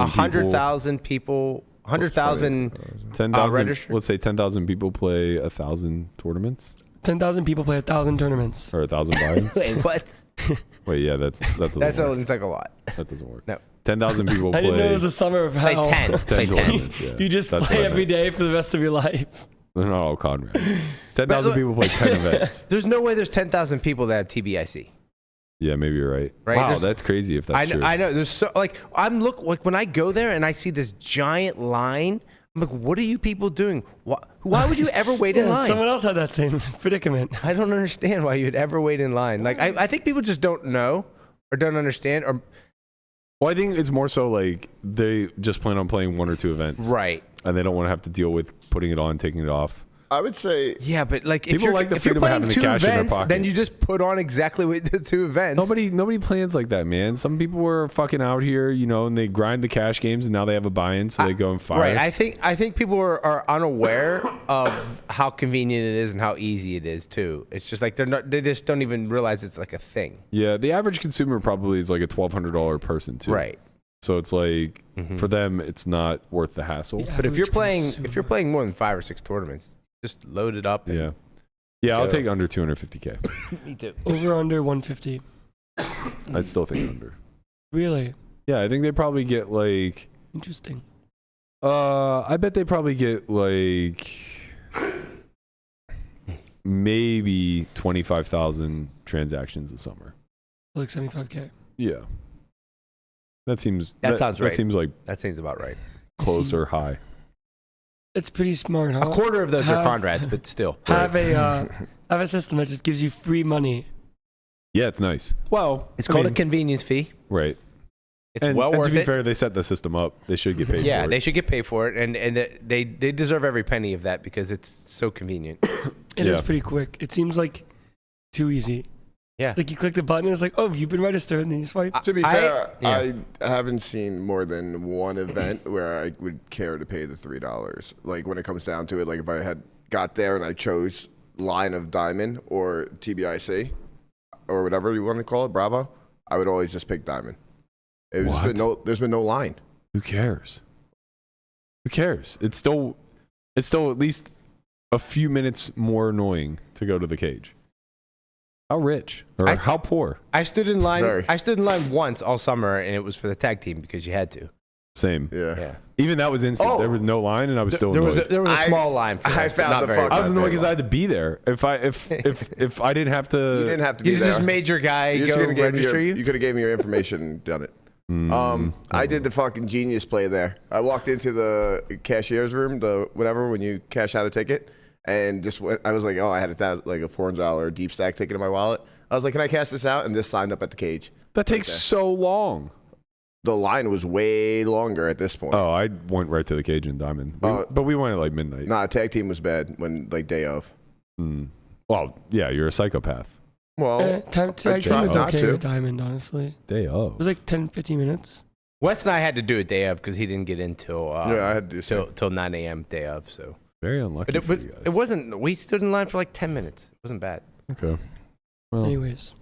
100,000 people? 100,000 10,000. registered? Let's say 10,000 people play 1,000 tournaments 10,000 people play 1,000 tournaments. or 1,000 buy-ins. Wait, what? Wait, yeah, that doesn't That work. sounds like a lot. That doesn't work. No. 10,000 people I play. didn't know it was a summer of Play hell. 10. 10 Play 10. tournaments. Yeah. You just That's play what I every meant. day for the rest of your life. They're not all Conrad. 10,000 But look- people play 10 events. There's no way there's 10,000 people that have TBIC. Yeah, maybe you're right. Right, Wow, there's- that's crazy if that's true. I know. There's so like when I go there and I see this giant line. I'm like, what are you people doing? Why would you ever wait in Yeah, line? someone else had that same predicament. I don't understand why you'd ever wait in line. Like I think people just don't know or don't understand or Well, I think it's more so like they just plan on playing 1 or 2 events. right. And they don't want to have to deal with putting it on, taking it off. I would say Yeah, but like if People you're like the if you're freedom of playing having the 2 cash in their events, pocket. then you just put on exactly what the 2 events. Nobody plans like that, man. Some people were fucking out here, and they grind the cash games, and now they have a buy-in, so they go and fire. Right. I think people are unaware of how convenient it is and how easy it is too. It's just like they just don't even realize it's like a thing. Yeah, the average consumer probably is like a $1,200 person too. Right. So it's like for them, it's not worth the hassle. Yeah. But if you're Average playing consumer. more than 5 or 6 tournaments, just load it up. And Yeah, I'll So- take under 250K. Me too. Over under 150. I'd still think under. Really Yeah, I think they probably get like. interesting. I bet they probably get like maybe 25,000 transactions a summer. Like 75K. Yeah. That seems. That sounds right. That seems like That seems about right. close or high. It's pretty smart, huh? A quarter of those are Have- Conrads, but still. Have a system that just gives you free money. Yeah, it's nice. Well, It's I called mean, a convenience fee. right. It's And, well and worth to be it. fair, they set the system up. They should get paid Yeah, for they it. should get paid for it, and they deserve every penny of that because it's so convenient. It is Yeah. pretty quick. It seems like too easy. Yeah. Like you click the button and it's like, oh, you've been registered, and then you swipe. to be I- fair, yeah. I haven't seen more than one event where I would care to pay the $3. Like when it comes down to it, like if I had got there and I chose line of diamond or TBIC or whatever you want to call it, Bravo, I would always just pick diamond. There's been no line. Who cares? Who cares? It's still at least a few minutes more annoying to go to the cage. How rich or how poor? I stood in line. Very. I stood in line once all summer, and it was for the tag team because you had to. Same. Yeah. Even that was instant. Oh. There was no line, and I was still annoyed. There was a small line. For I that, found not the very fuck. long. I was annoyed because I had to be there. If I didn't have to, You didn't have to be You there. just made your guy You just go could've gave me register you. You could have gave me your information and done it. I did the fucking genius play there. I walked into the cashier's room, the whatever, when you cash out a ticket, and just went, I was like, oh, I had like a $400 deep stack ticket in my wallet. I was like, can I cash this out? And this signed up at the cage. that takes so long. The line was way longer at this point. Oh, I went right to the Cajun Diamond, but we went at like midnight. Nah, tag team was bad when like day of. Well, yeah, you're a psychopath. Well, Tag I team tried was not okay to. with Diamond, honestly. Day It of. was like 10, 15 minutes. Wes and I had to do it day of because he didn't get in till yeah, I had to do so. till 9 a.m. day of. So, Very unlucky but for you guys. it wasn't. We stood in line for like 10 minutes. It wasn't bad. Okay. Well, Anyways.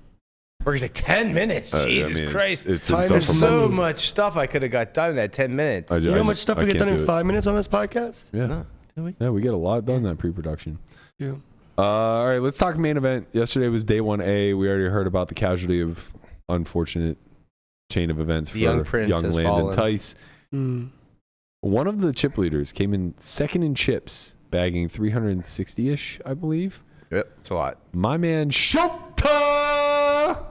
Burger's like 10 minutes. Jesus I mean, Christ! It's Time insult is for so money. much stuff I could have got done in that 10 minutes. I You know how much stuff we get done in 5 minutes on this podcast? Yeah. No, did we? Yeah, we get a lot done in that pre-production. Yeah. All right, let's talk main event. Yesterday was day 1A. We already heard about the casualty of unfortunate chain of events for young prince young has Landon fallen. Tice. Mm. One of the chip leaders came in second in chips, bagging 360-ish, I believe. It's a lot. My man Shota.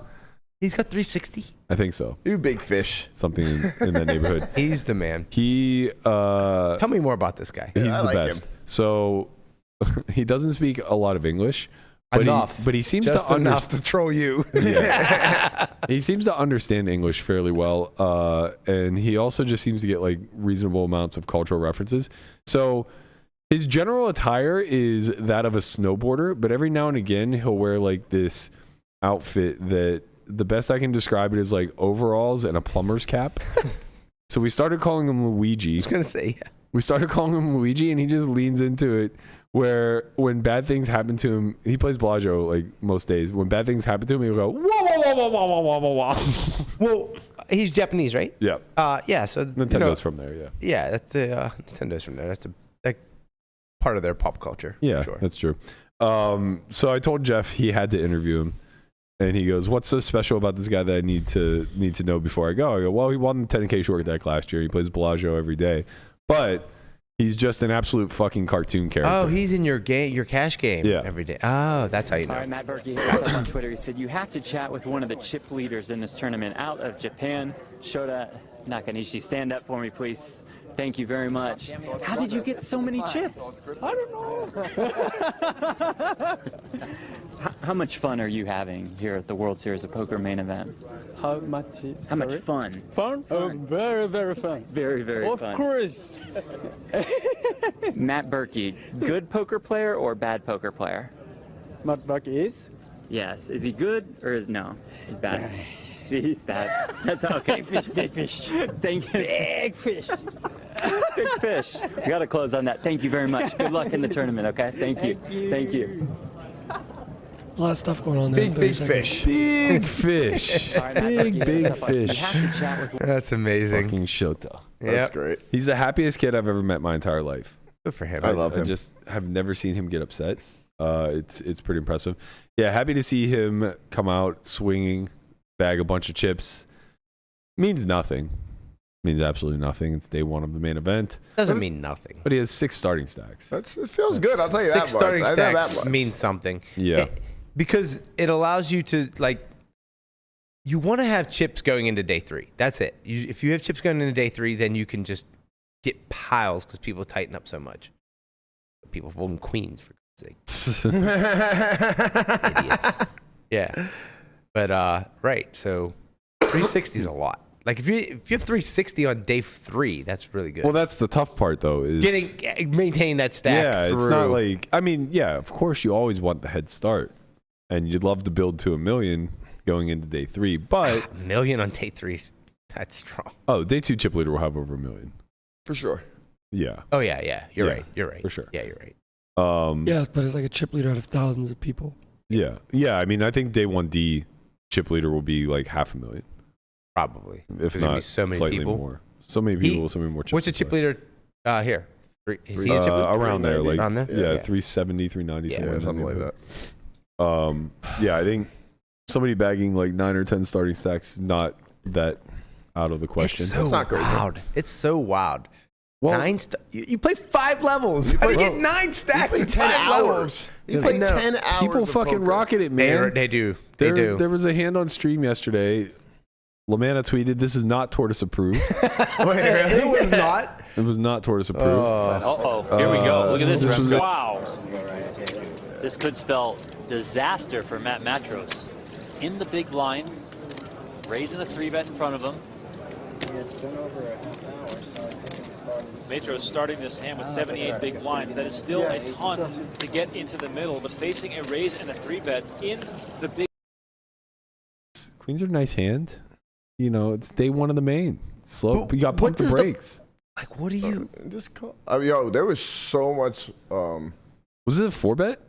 He's got 360. I think so. You big fish. Something in that neighborhood. He's the man. He Tell me more about this guy. he's I the like best. him. So he doesn't speak a lot of English, but Enough. but he seems Just to enough understand. to troll you. He seems to understand English fairly well, and he also just seems to get like reasonable amounts of cultural references. So his general attire is that of a snowboarder, but every now and again he'll wear like this outfit that the best I can describe it is like overalls and a plumber's cap. So we started calling him Luigi. I was gonna say, yeah. We started calling him Luigi, and he just leans into it. Where when bad things happen to him, he plays Bellagio like most days. When bad things happen to him, he'll go wah wah wah wah wah wah wah wah. Well, he's Japanese, right? Yeah, Yeah. So Nintendo's from there. Yeah, Yeah, that's the Nintendo's from there. That's a part of their pop culture. yeah, Sure. that's true. So I told Jeff he had to interview him, and he goes, "What's so special about this guy that I need to know before I go?" I go, "Well, he won the 10K short deck last year. He plays Bellagio every day, but." He's just an absolute fucking cartoon character. Oh, he's in your game, your cash game Yeah. every day. Oh, that's how you know. All right, Matt Berkey hit us up on Twitter. He said, you have to chat with one of the chip leaders in this tournament out of Japan. Shota Nakanishi, stand up for me, please. Thank you very much. How did you get so many chips? I don't know. How much fun are you having here at the World Series of Poker main event? How much? How much fun? Fun? Oh, very, very fun. Very, very Of fun. course. Matt Berkey, good poker player or bad poker player? Matt Berkey is? Yes. Is he good or no? He's bad. He's bad. That's okay. Fish, big fish. Thank you. Big fish. Big fish. We got to close on that. Thank you very much. Good luck in the tournament, okay? Thank you. Thank you. A lot of stuff going on there. Big fish. big fish, All right, Matt Berkey, big hit us up on- You fish. have to chat with That's amazing. Fucking Shota. That's Yeah, great. He's the happiest kid I've ever met my entire life. good for him. I love him. I just have never seen him get upset. It's pretty impressive. Yeah, happy to see him come out swinging, bag a bunch of chips. Means nothing. Means absolutely nothing. It's day one of the main event. Doesn't mean nothing. But he has 6 starting stacks. It feels good. I'll tell you that 6 much. starting I know that stacks much. means something. Yeah. Because it allows you to like. You want to have chips going into day 3. That's it. If you have chips going into day 3, then you can just get piles because people tighten up so much. People folding queens for God's sake. Idiots. Yeah. But right. So 360 is a lot. Like if you have 360 on day 3, that's really good. Well, that's the tough part, though. Is Maintain that stack. yeah, through. it's not like yeah, of course you always want the head start, and you'd love to build to 1 million going into day 3, but $1 million on day 3. That's strong. day 2 chip leader will have over 1 million. For sure. Yeah, Oh yeah. You're Yeah, right. You're right. for sure. Yeah, you're right. Yeah, but it's like a chip leader out of thousands of people. yeah. I mean, I think day 1D chip leader will be like 500,000, Probably. if There's gonna be not so many slightly people. more. So many people, so many more chips. What's a to chip play. leader here? Is he a chip leader? Around there, like Around there? yeah, Okay. 370, 390, Yeah, somewhere in something like neighborhood. that. Yeah, I think somebody bagging like 9 or 10 starting stacks, not that out of the question. It's so not crazy. wild. It's so wild. Well, You play 5 levels. How do you get 9 stacks in 10 5 hours. levels? You play 10 hours. people of fucking poker. rocket it, man. They do. They do. There was a hand on stream yesterday. Lamanna tweeted, "This is not Tortoise approved." Wait, really? It was not. It was not Tortoise approved. Uh-oh. Here we go. Look at this. This was Wow. This could spell disaster for Matt Matros. In the big blind, raising a 3-bet in front of him. Matros starting this hand with 78 big blinds. That is still a ton to get into the middle, but facing a raise and a 3-bet in the big. Queens are a nice hand. You know, it's day one of the main. It's slow. But You got to pump the what does brakes. Like, what do you? Just call. Yo, there was so much. Was it a 4-bet?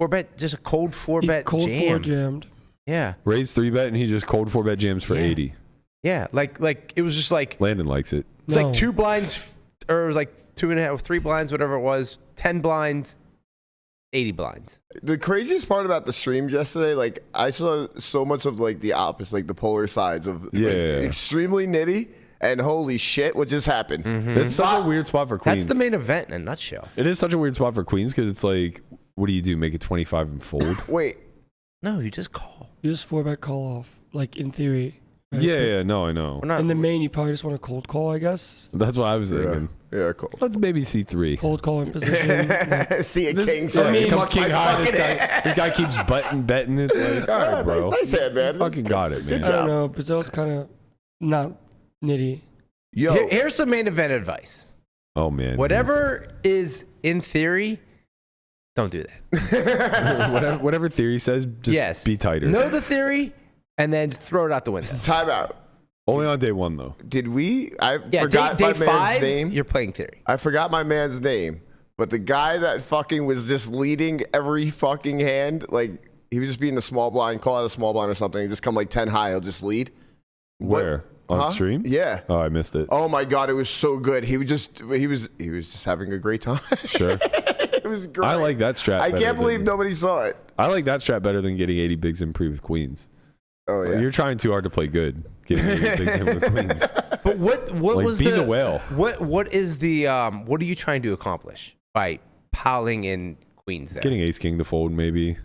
4-bet, just a cold 4-bet Cold jam. 4 jammed. Yeah. Raised 3-bet and he just cold 4-bet jams for Yeah. 80. Yeah. Like it was just like Landon likes it. it's No. like 2 blinds, or it was like 2.5, 3 blinds, whatever it was. 10 blinds, 80 blinds. The craziest part about the streams yesterday, like I saw so much of like the opposite, like the polar sides of Yeah. like, extremely nitty and holy shit, what just happened? It's such a weird spot for Queens. That's the main event in a nutshell. It is such a weird spot for Queens because it's like, what do? Make it 25 and fold? Wait, No, you just call. You just 4-bet call off, like in theory. right? Yeah, no, I know. We're not, In the main, you probably just want a cold call, I guess. That's what I was thinking. yeah, cool. Let's maybe see 3. Cold call in position. Yeah. See a This- king, yeah, so here he comes fucked king my high. fucking This guy keeps betting. It's like, all right, bro. Nice hand, man. Fucking got it, man. I don't know. Brazil's kind of not nitty. Yo, Here's the main event advice. Oh, man. Whatever is in theory, don't do that. whatever theory says, just Yes. be tighter. Know the theory, and then throw it out the window. time out. Only on day 1, though. Did we? I Yeah, forgot day my man's 5, name. you're playing theory. I forgot my man's name, but the guy that fucking was just leading every fucking hand, like he was just being the small blind, call out a small blind or something, he just come like 10 high, he'll just lead. Where? On Huh? stream? Yeah. Oh, I missed it. Oh my god, it was so good. He was just having a great time. Sure. It was great. I like that strat. I better can't believe than- nobody saw it. I like that strat better than getting 80 bigs in pre with Queens. Oh yeah. You're trying too hard to play good. Getting 80 bigs in with Queens. But what Like, was be the whale. What is the what are you trying to accomplish by piling in queens there? Getting ace king to fold, maybe.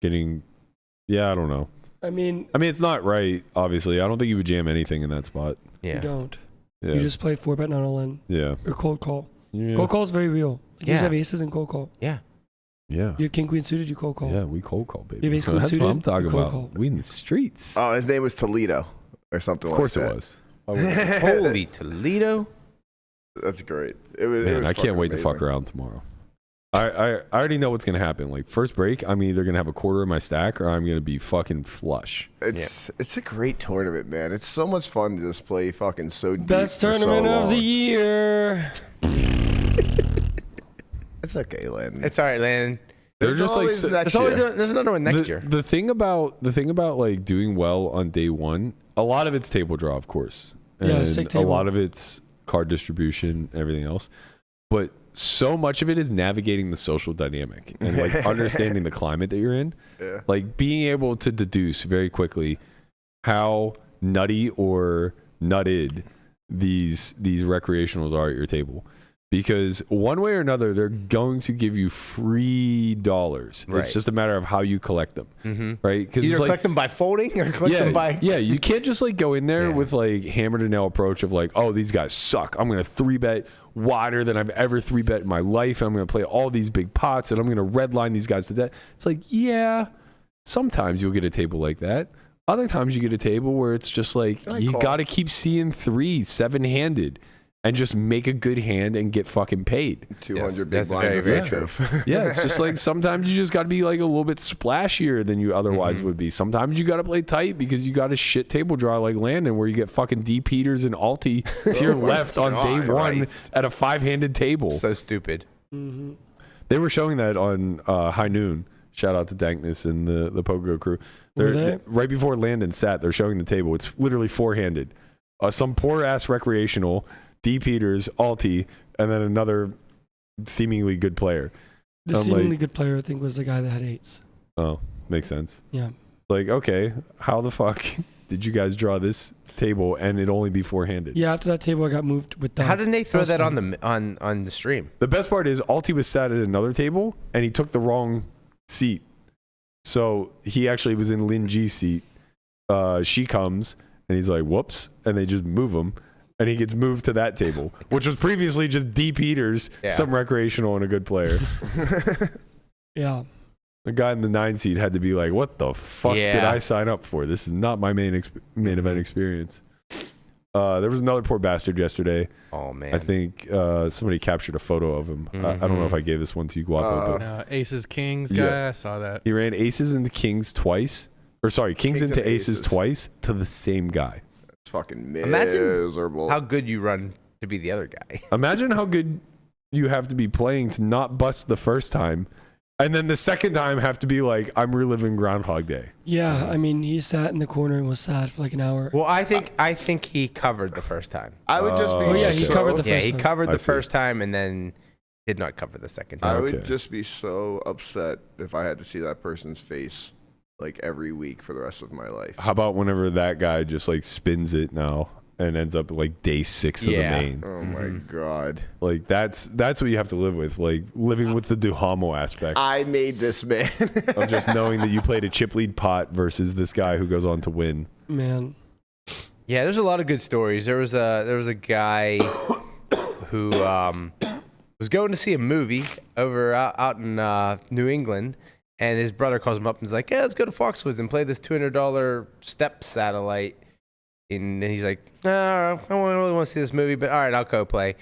Yeah, I don't know. I mean, It's not right, obviously. I don't think you would jam anything in that spot. you Yeah. don't. Yeah. You just play 4-bet, not all in. yeah. Or cold call. Yeah. Cold call is very real. Like, you just Yeah. have aces and cold call. Yeah. Yeah. You have king, queen suited, you cold call. Yeah, we cold call, baby. You have ace queen That's suited, what I'm talking you cold about. call. We in the streets. Oh, his name was Toledo or something Of course like it that. was. Why wouldn't it? Holy Toledo. That's great. It was. Man, I can't wait to fuck amazing. around tomorrow. I already know what's gonna happen. Like first break, I'm either gonna have a quarter in my stack or I'm gonna be fucking flush. It's a great tournament, man. It's so much fun to just play fucking so deep. Best for so tournament of the long. year. It's okay, Landon. It's all right, Landon. They're There's just like always so- next There's always year. there's another one next year. The thing about like doing well on day 1, a lot of it's table draw, of course. Yeah, And sick a table. lot of it's card distribution, everything else. But so much of it is navigating the social dynamic and like understanding the climate that you're in. Yeah. Like being able to deduce very quickly how nutty or nutted these recreationals are at your table. Because one way or another, they're going to give you free dollars. Right. It's just a matter of how you collect them, right? Because Either collect them by folding or collect them by. yeah, you can't just like go in there Yeah. with like hammer to nail approach of like, oh, these guys suck. I'm gonna 3-bet wider than I've ever 3-bet in my life. And I'm gonna play all these big pots and I'm gonna redline these guys to death. It's like, yeah, sometimes you'll get a table like that. Other times you get a table where it's just like you got to keep seeing 3 7-handed and just make a good hand and get fucking paid. 200 big that's blinds very, very effective. Yeah, it's just like sometimes you just got to be like a little bit splashier than you otherwise would be. Sometimes you got to play tight because you got a shit table draw like Landon where you get fucking D Peters and Alti to your left on day 1 at a 5-handed table. So stupid. They were showing that on High Noon. Shout out to Dankness and the Pogo crew. Were they? Right before Landon sat, they're showing the table. It's literally 4-handed. Some poor ass recreational, D Peters, Alti, and then another seemingly good player. The I'm seemingly like- good player, I think, was the guy that had 8s. Oh, makes sense. Yeah. Like, okay, how the fuck did you guys draw this table and it only be four-handed? Yeah, after that table, I got moved with that. How didn't they throw that on the stream? The best part is Alti was sat at another table and he took the wrong seat. So he actually was in Lin G's seat. She comes and he's like, whoops, and they just move him. And he gets moved to that table, which was previously just deep eaters, some recreational, and a good player. Yeah. The guy in the 9 seat had to be like, what the fuck did I sign up for? This is not my main event experience. There was another poor bastard yesterday. Oh, man. I think somebody captured a photo of him. I don't know if I gave this one to you, Guapo. But Aces, Kings guy, I saw that. he ran aces into kings twice. Or sorry, kings into aces twice to the same guy. It's fucking miserable. Imagine how good you run to be the other guy. Imagine how good you have to be playing to not bust the first time. And then the second time have to be like, I'm reliving Groundhog Day. Yeah, I mean, he sat in the corner and was sad for like an hour. Well, I think he covered the first time. I would just be. he covered the first Yeah, he time. covered the first time and then did not cover the second time. I would just be so upset if I had to see that person's face like every week for the rest of my life. How about whenever that guy just like spins it now and ends up like day 6 of the main? Oh my god! Like that's what you have to live with, like living with the Duhamo aspect. I made this man of just knowing that you played a chip lead pot versus this guy who goes on to win. Man. Yeah, there's a lot of good stories. There was a guy who was going to see a movie over out in New England. And his brother calls him up and is like, yeah, let's go to Foxwoods and play this $200 step satellite. And then he's like, no, I don't really want to see this movie, but all right, I'll go play.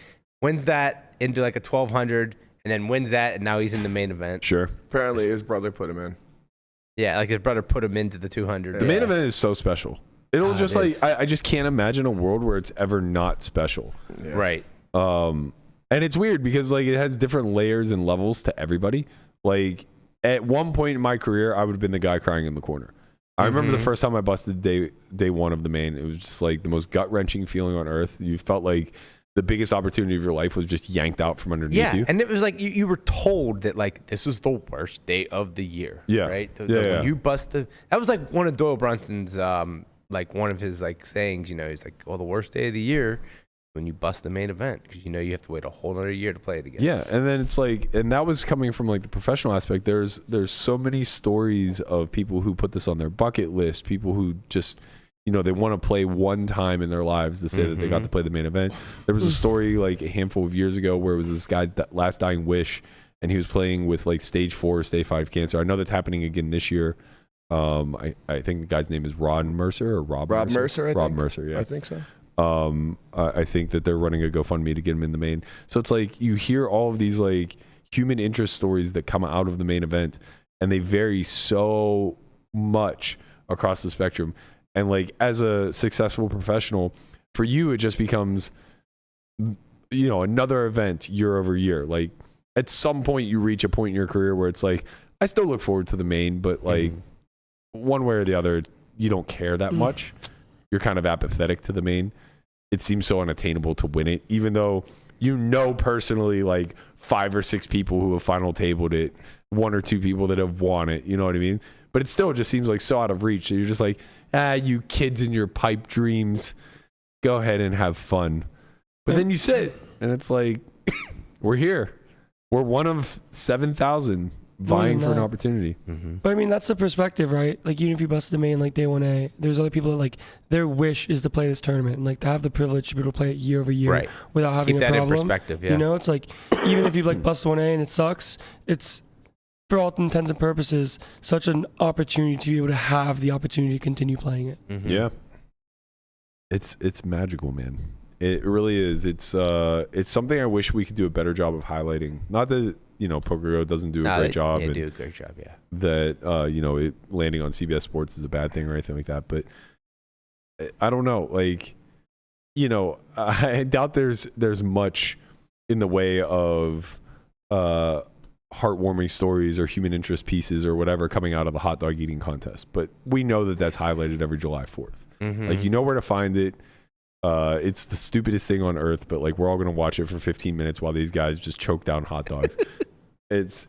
Wins that into like a 1200 and then wins that, and now he's in the main event. Sure. Apparently his brother put him in. Yeah, like his brother put him into the 200. The main event is so special. It'll just like, I just can't imagine a world where it's ever not special. Yeah. Right. And it's weird because like it has different layers and levels to everybody. Like, at one point in my career, I would have been the guy crying in the corner. I remember the first time I busted day one of the main. It was just like the most gut-wrenching feeling on earth. You felt like the biggest opportunity of your life was just yanked out from underneath you. And it was like you were told that like this is the worst day of the year. Yeah. Right? Yeah. When you bust that was like one of Doyle Brunson's like one of his like sayings, you know, he's like, well, the worst day of the year when you bust the main event because you know you have to wait a whole other year to play it again. Yeah, and then it's like, and that was coming from like the professional aspect. There's so many stories of people who put this on their bucket list, people who just, you know, they want to play one time in their lives to say that they got to play the main event. There was a story like a handful of years ago where it was this guy's last dying wish, and he was playing with like stage 4 or stage 5 cancer. I know that's happening again this year. I think the guy's name is Rob Mercer, Rob Mercer, yeah. I think so. I think that they're running a GoFundMe to get him in the main. So it's like you hear all of these like human interest stories that come out of the main event, and they vary so much across the spectrum. And like as a successful professional, for you it just becomes, you know, another event year over year. Like at some point you reach a point in your career where it's like, I still look forward to the main, but like one way or the other, you don't care that much. You're kind of apathetic to the main. It seems so unattainable to win it, even though you know personally like 5 or 6 people who have final tabled it, 1 or 2 people that have won it, you know what I mean? But it still just seems like so out of reach. You're just like, you kids in your pipe dreams, go ahead and have fun. But then you sit and it's like, we're here. We're one of 7,000 vying for an opportunity. But I mean, that's the perspective, right? Like even if you bust the main like day 1A, there's other people that like their wish is to play this tournament and like to have the privilege to be able to play it year over year without having a problem. Keep that in perspective, yeah. You know, it's like even if you like bust 1A and it sucks, it's for all intents and purposes such an opportunity to be able to have the opportunity to continue playing it. Yeah. It's magical, man. It really is. It's something I wish we could do a better job of highlighting. Not that, you know, PokerGo doesn't do a great job. They do a great job, yeah. That, you know, it landing on CBS Sports is a bad thing or anything like that. But I don't know. Like, you know, I doubt there's much in the way of heartwarming stories or human interest pieces or whatever coming out of the hot dog eating contest. But we know that that's highlighted every July 4th. Like, you know where to find it. It's the stupidest thing on earth, but like we're all gonna watch it for 15 minutes while these guys just choke down hot dogs. it's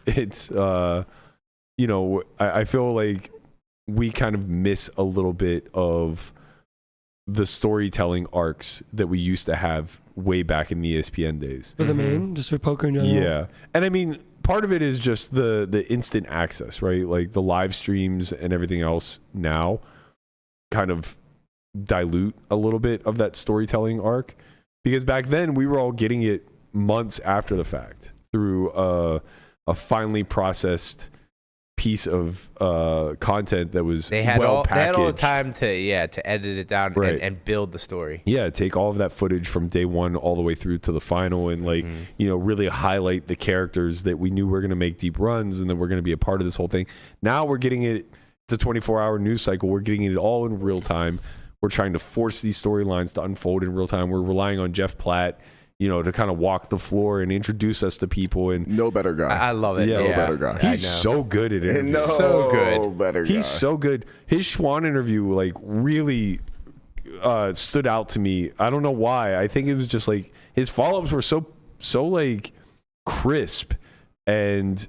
you know, I feel like we kind of miss a little bit of the storytelling arcs that we used to have way back in the ESPN days. For the main, just for poker in general. Yeah. And I mean, part of it is just the instant access, right? Like the live streams and everything else now kind of dilute a little bit of that storytelling arc, because back then we were all getting it months after the fact through a finely processed piece of content that was they had well packaged. They had all the time to edit it down and build the story. Yeah, take all of that footage from day one all the way through to the final, and like really highlight the characters that we knew were going to make deep runs and that we're going to be a part of this whole thing. Now we're getting it. It's a 24-hour news cycle. We're getting it all in real time. We're trying to force these storylines to unfold in real time. We're relying on Jeff Platt, to kind of walk the floor and introduce us to people. And no better guy. I love it. No better guy. He's so good at it. So good. Better guy. He's so good. His Schwann interview really stood out to me. I don't know why. I think it was just like his follow-ups were so like crisp and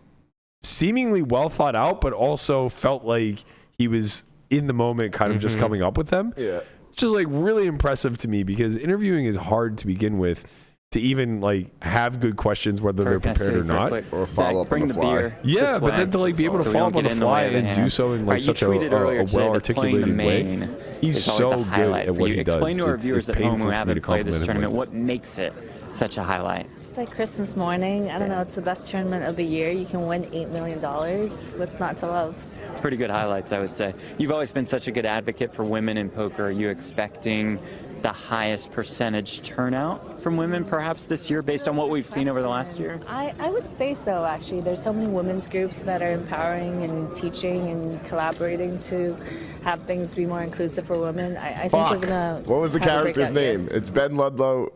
seemingly well thought out, but also felt like he was in the moment kind of just coming up with them. Yeah. It's just like really impressive to me, because interviewing is hard to begin with, to even like have good questions, whether they're prepared or not, or follow up on the fly. Yeah, but then to like be able to follow up on the fly and do so in like such a well articulated way. He's so good at what he does. Explain to our viewers at home who haven't played this tournament what what makes it such a highlight. It's like Christmas morning. I don't know. It's the best tournament of the year. You can win $8 million. What's not to love? Pretty good highlights, I would say. You've always been such a good advocate for women in poker. Are you expecting the highest percentage turnout from women perhaps this year based on what we've seen over the last year? I would say so, actually. There's so many women's groups that are empowering and teaching and collaborating to have things be more inclusive for women. I think we're going to. What was the character's name? It's Ben Ludlow.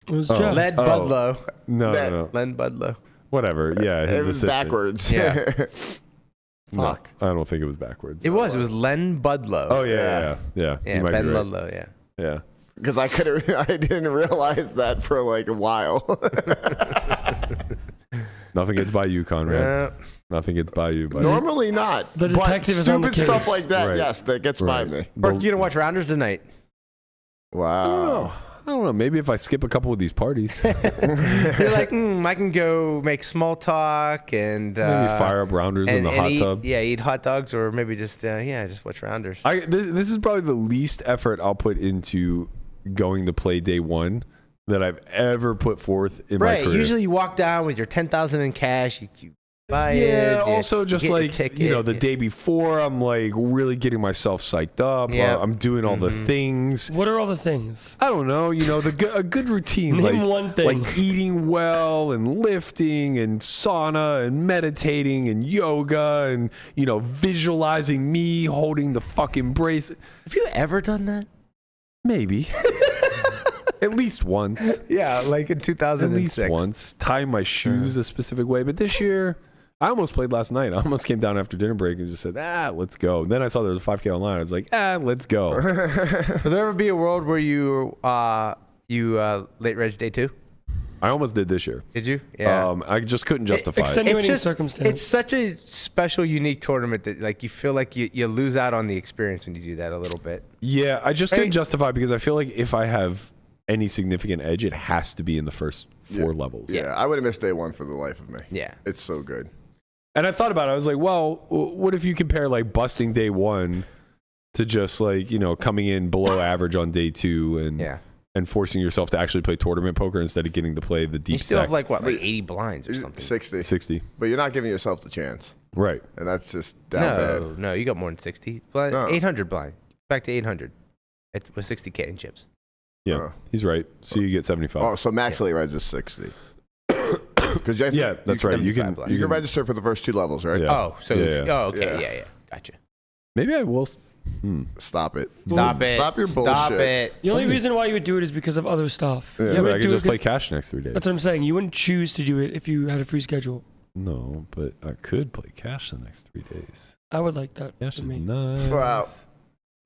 It was Jeff. Led Budlow. No. Len Budlow. Whatever. Yeah, his it was assistant. backwards. Yeah. Fuck. No, I don't think it was backwards. It was Len Budlow. Oh yeah. Yeah, Ben Ludlow. Yeah. Yeah. Because I didn't realize that for like a while. Nothing gets by you, Conrad. Nothing gets by you. Buddy. Normally not. The detective is on the stupid case. stuff like that, Right. yes, that gets by me. Berkey, you gonna watch Rounders tonight? Wow. I don't know. Maybe if I skip a couple of these parties, You're like, I can go make small talk and maybe fire up Rounders in the hot tub. Yeah, eat hot dogs, or maybe just just watch Rounders. This is probably the least effort I'll put into going to play day one that I've ever put forth in my career. Usually you walk down with your $10,000 in cash. You buy it. Yeah. Also, just like the day before, I'm like really getting myself psyched up. Yeah. I'm doing all the things. What are all the things? I don't know. A good routine. Name like, one thing. Like eating well and lifting and sauna and meditating and yoga and visualizing me holding the fucking bracelet. Have you ever done that? Maybe. At least once. Yeah, like in 2006. At least once. Tying my shoes a specific way. But this year, I almost played last night. I almost came down after dinner break and just said, let's go. And then I saw there was a 5K online. I was like, let's go. Will there ever be a world where you late reg day 2? I almost did this year. Did you? Yeah. I just couldn't justify it. Extenuating circumstance. It's such a special, unique tournament that like you feel like you lose out on the experience when you do that a little bit. Yeah, I just couldn't justify it because I feel like if I have any significant edge, it has to be in the first 4 levels. Yeah, I would have missed day 1 for the life of me. Yeah. It's so good. And I thought about it. I was like, well, what if you compare like busting day 1 to just like, coming in below average on day 2 and forcing yourself to actually play tournament poker instead of getting to play the deep You still stack. have like 80 blinds or something. 60. But you're not giving yourself the chance. Right. And that's just down bad. No, you got more than 60. Blind, No. 800 blind. Back to 800. With 60K in chips. Yeah, he's right. So you get 75. Oh, so max late res is 60. Yeah, that's right. You can register for the first 2 levels, right? Yeah. Oh, so okay, yeah. Gotcha. Maybe I will. Stop it. Stop it. Stop your bullshit. Stop it. The only reason why you would do it is because of other stuff. Yeah, but I could just play cash next 3 days. That's what I'm saying. You wouldn't choose to do it if you had a free schedule. No, but I could play cash the next 3 days. I would like that. Cash for is me. nice. Wow.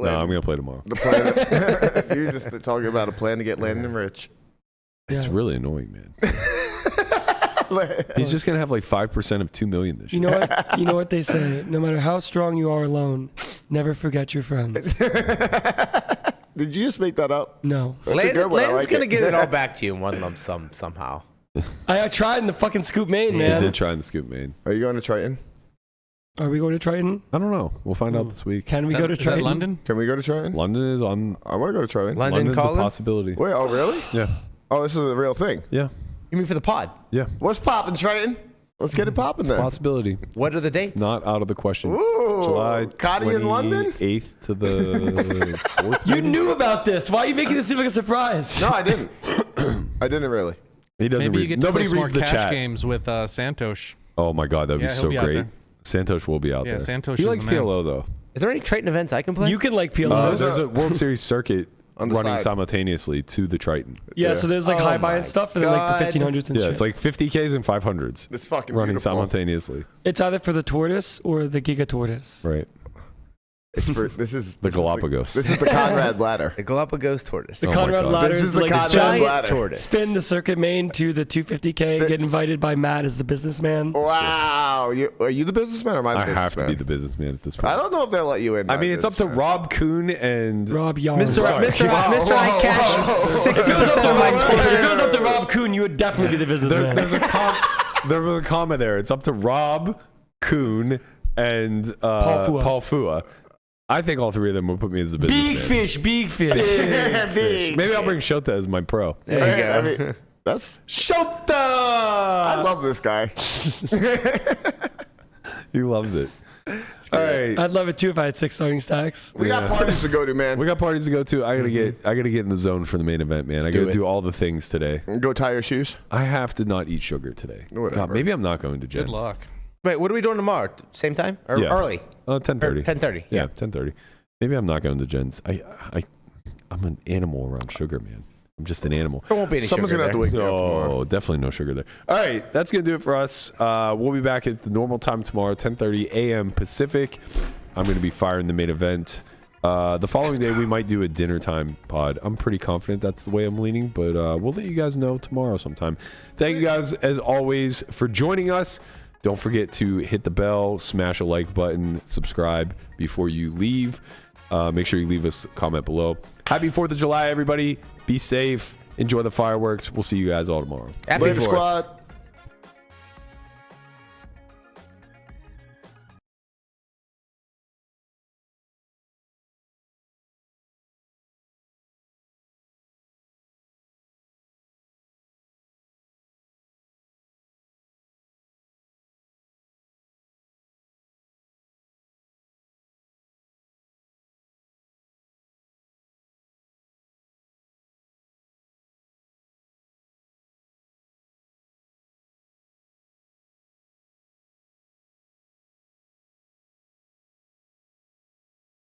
No, I'm going to play tomorrow. The plan. You're just talking about a plan to get Landon rich. It's really annoying, man. He's just going to have like 5% of 2 million this year. You know what? You know what they say? No matter how strong you are alone, never forget your friends. Did you just make that up? No. That's a good one. Landon's like gonna it. get it all back to you in one lump sum somehow. I tried in the fucking Scoop Main, I man. did try in the Scoop Main. Are you going to Triton? Are we going to Triton? I don't know. We'll find out this week. Can we go to Is that Triton? London? Can we go to Triton? London is on. I want to go to Triton. London's London's a possibility. Wait, oh really? Yeah. Oh, this is a real thing. Yeah. You mean for the pod? Yeah. What's popping, Triton? Let's get it popping then. Possibility. What are the dates? It's not out of the question. Ooh, July Cotty in London? 8th to the 4th. You knew about this. Why are you making this seem like a surprise? No, I didn't. I didn't really. He doesn't Maybe you read. get to Nobody play some more reads the cash chat. games with Santosh. Oh my god, that'd be Yeah, so he'll be out great. there. Santosh will be out Yeah, there. Santosh He is likes the man. PLO though. Are there any Triton events I can play? You can like PLO. There's a World Series circuit On the running side. simultaneously to the Triton. yeah, so there's like Oh high buy my and stuff, and then like the God. 1500s and Yeah, shit. it's like 50Ks and 500s It's fucking running beautiful. simultaneously. It's either for the Tortoise or the Giga Tortoise. Right. It's for this is The Galapagos. This is the Conrad ladder. The Galapagos tortoise. The Oh my Conrad God. ladder This is the like Conrad giant ladder. tortoise. spin the circuit main to the 250K, get invited by Matt as the businessman. Wow, are you the businessman or am I the I businessman? have to be the businessman at this point. I don't know if they'll let you in. I mean, it's up to Rob Kuhn and Rob Yarn. Mr. Sorry. Mr. Mr. I cash 60% of my If it goes up Tortoise. to Rob Kuhn, you would definitely be the businessman. there's a comma there. It's up to Rob Kuhn and Paul Fua. I think all three of them will put me as the businessman. Big fish, big fish. big. Maybe I'll bring Shota as my pro. There you go. I mean, that's. Shota! I love this guy. He loves it. All right. I'd love it too if I had 6 starting stacks. We got parties to go to, man. We got parties to go to. I gotta get in the zone for the main event, man. I gotta do all the things today. Go tie your shoes. I have to not eat sugar today. Whatever. God, maybe I'm not going to Jen's. Good luck. Wait, what are we doing tomorrow? Same time or Yeah. early? 10:30. 10:30. Yeah, 10:30. Maybe I'm not going to Jen's. I'm an animal around sugar, man. I'm just an animal. There won't be any Someone's sugar gonna have to there. wake me up tomorrow. Oh, definitely no sugar there. All right, that's gonna do it for us. We'll be back at the normal time tomorrow, 10:30 a.m. Pacific. I'm gonna be firing the main event. The following day, we might do a dinner time pod. I'm pretty confident that's the way I'm leaning, but we'll let you guys know tomorrow sometime. Thank you guys, as always, for joining us. Don't forget to hit the bell, smash a like button, subscribe before you leave. Make sure you leave us a comment below. Happy 4th of July, everybody. Be safe. Enjoy the fireworks. We'll see you guys all tomorrow. Happy Later, 4th. squad.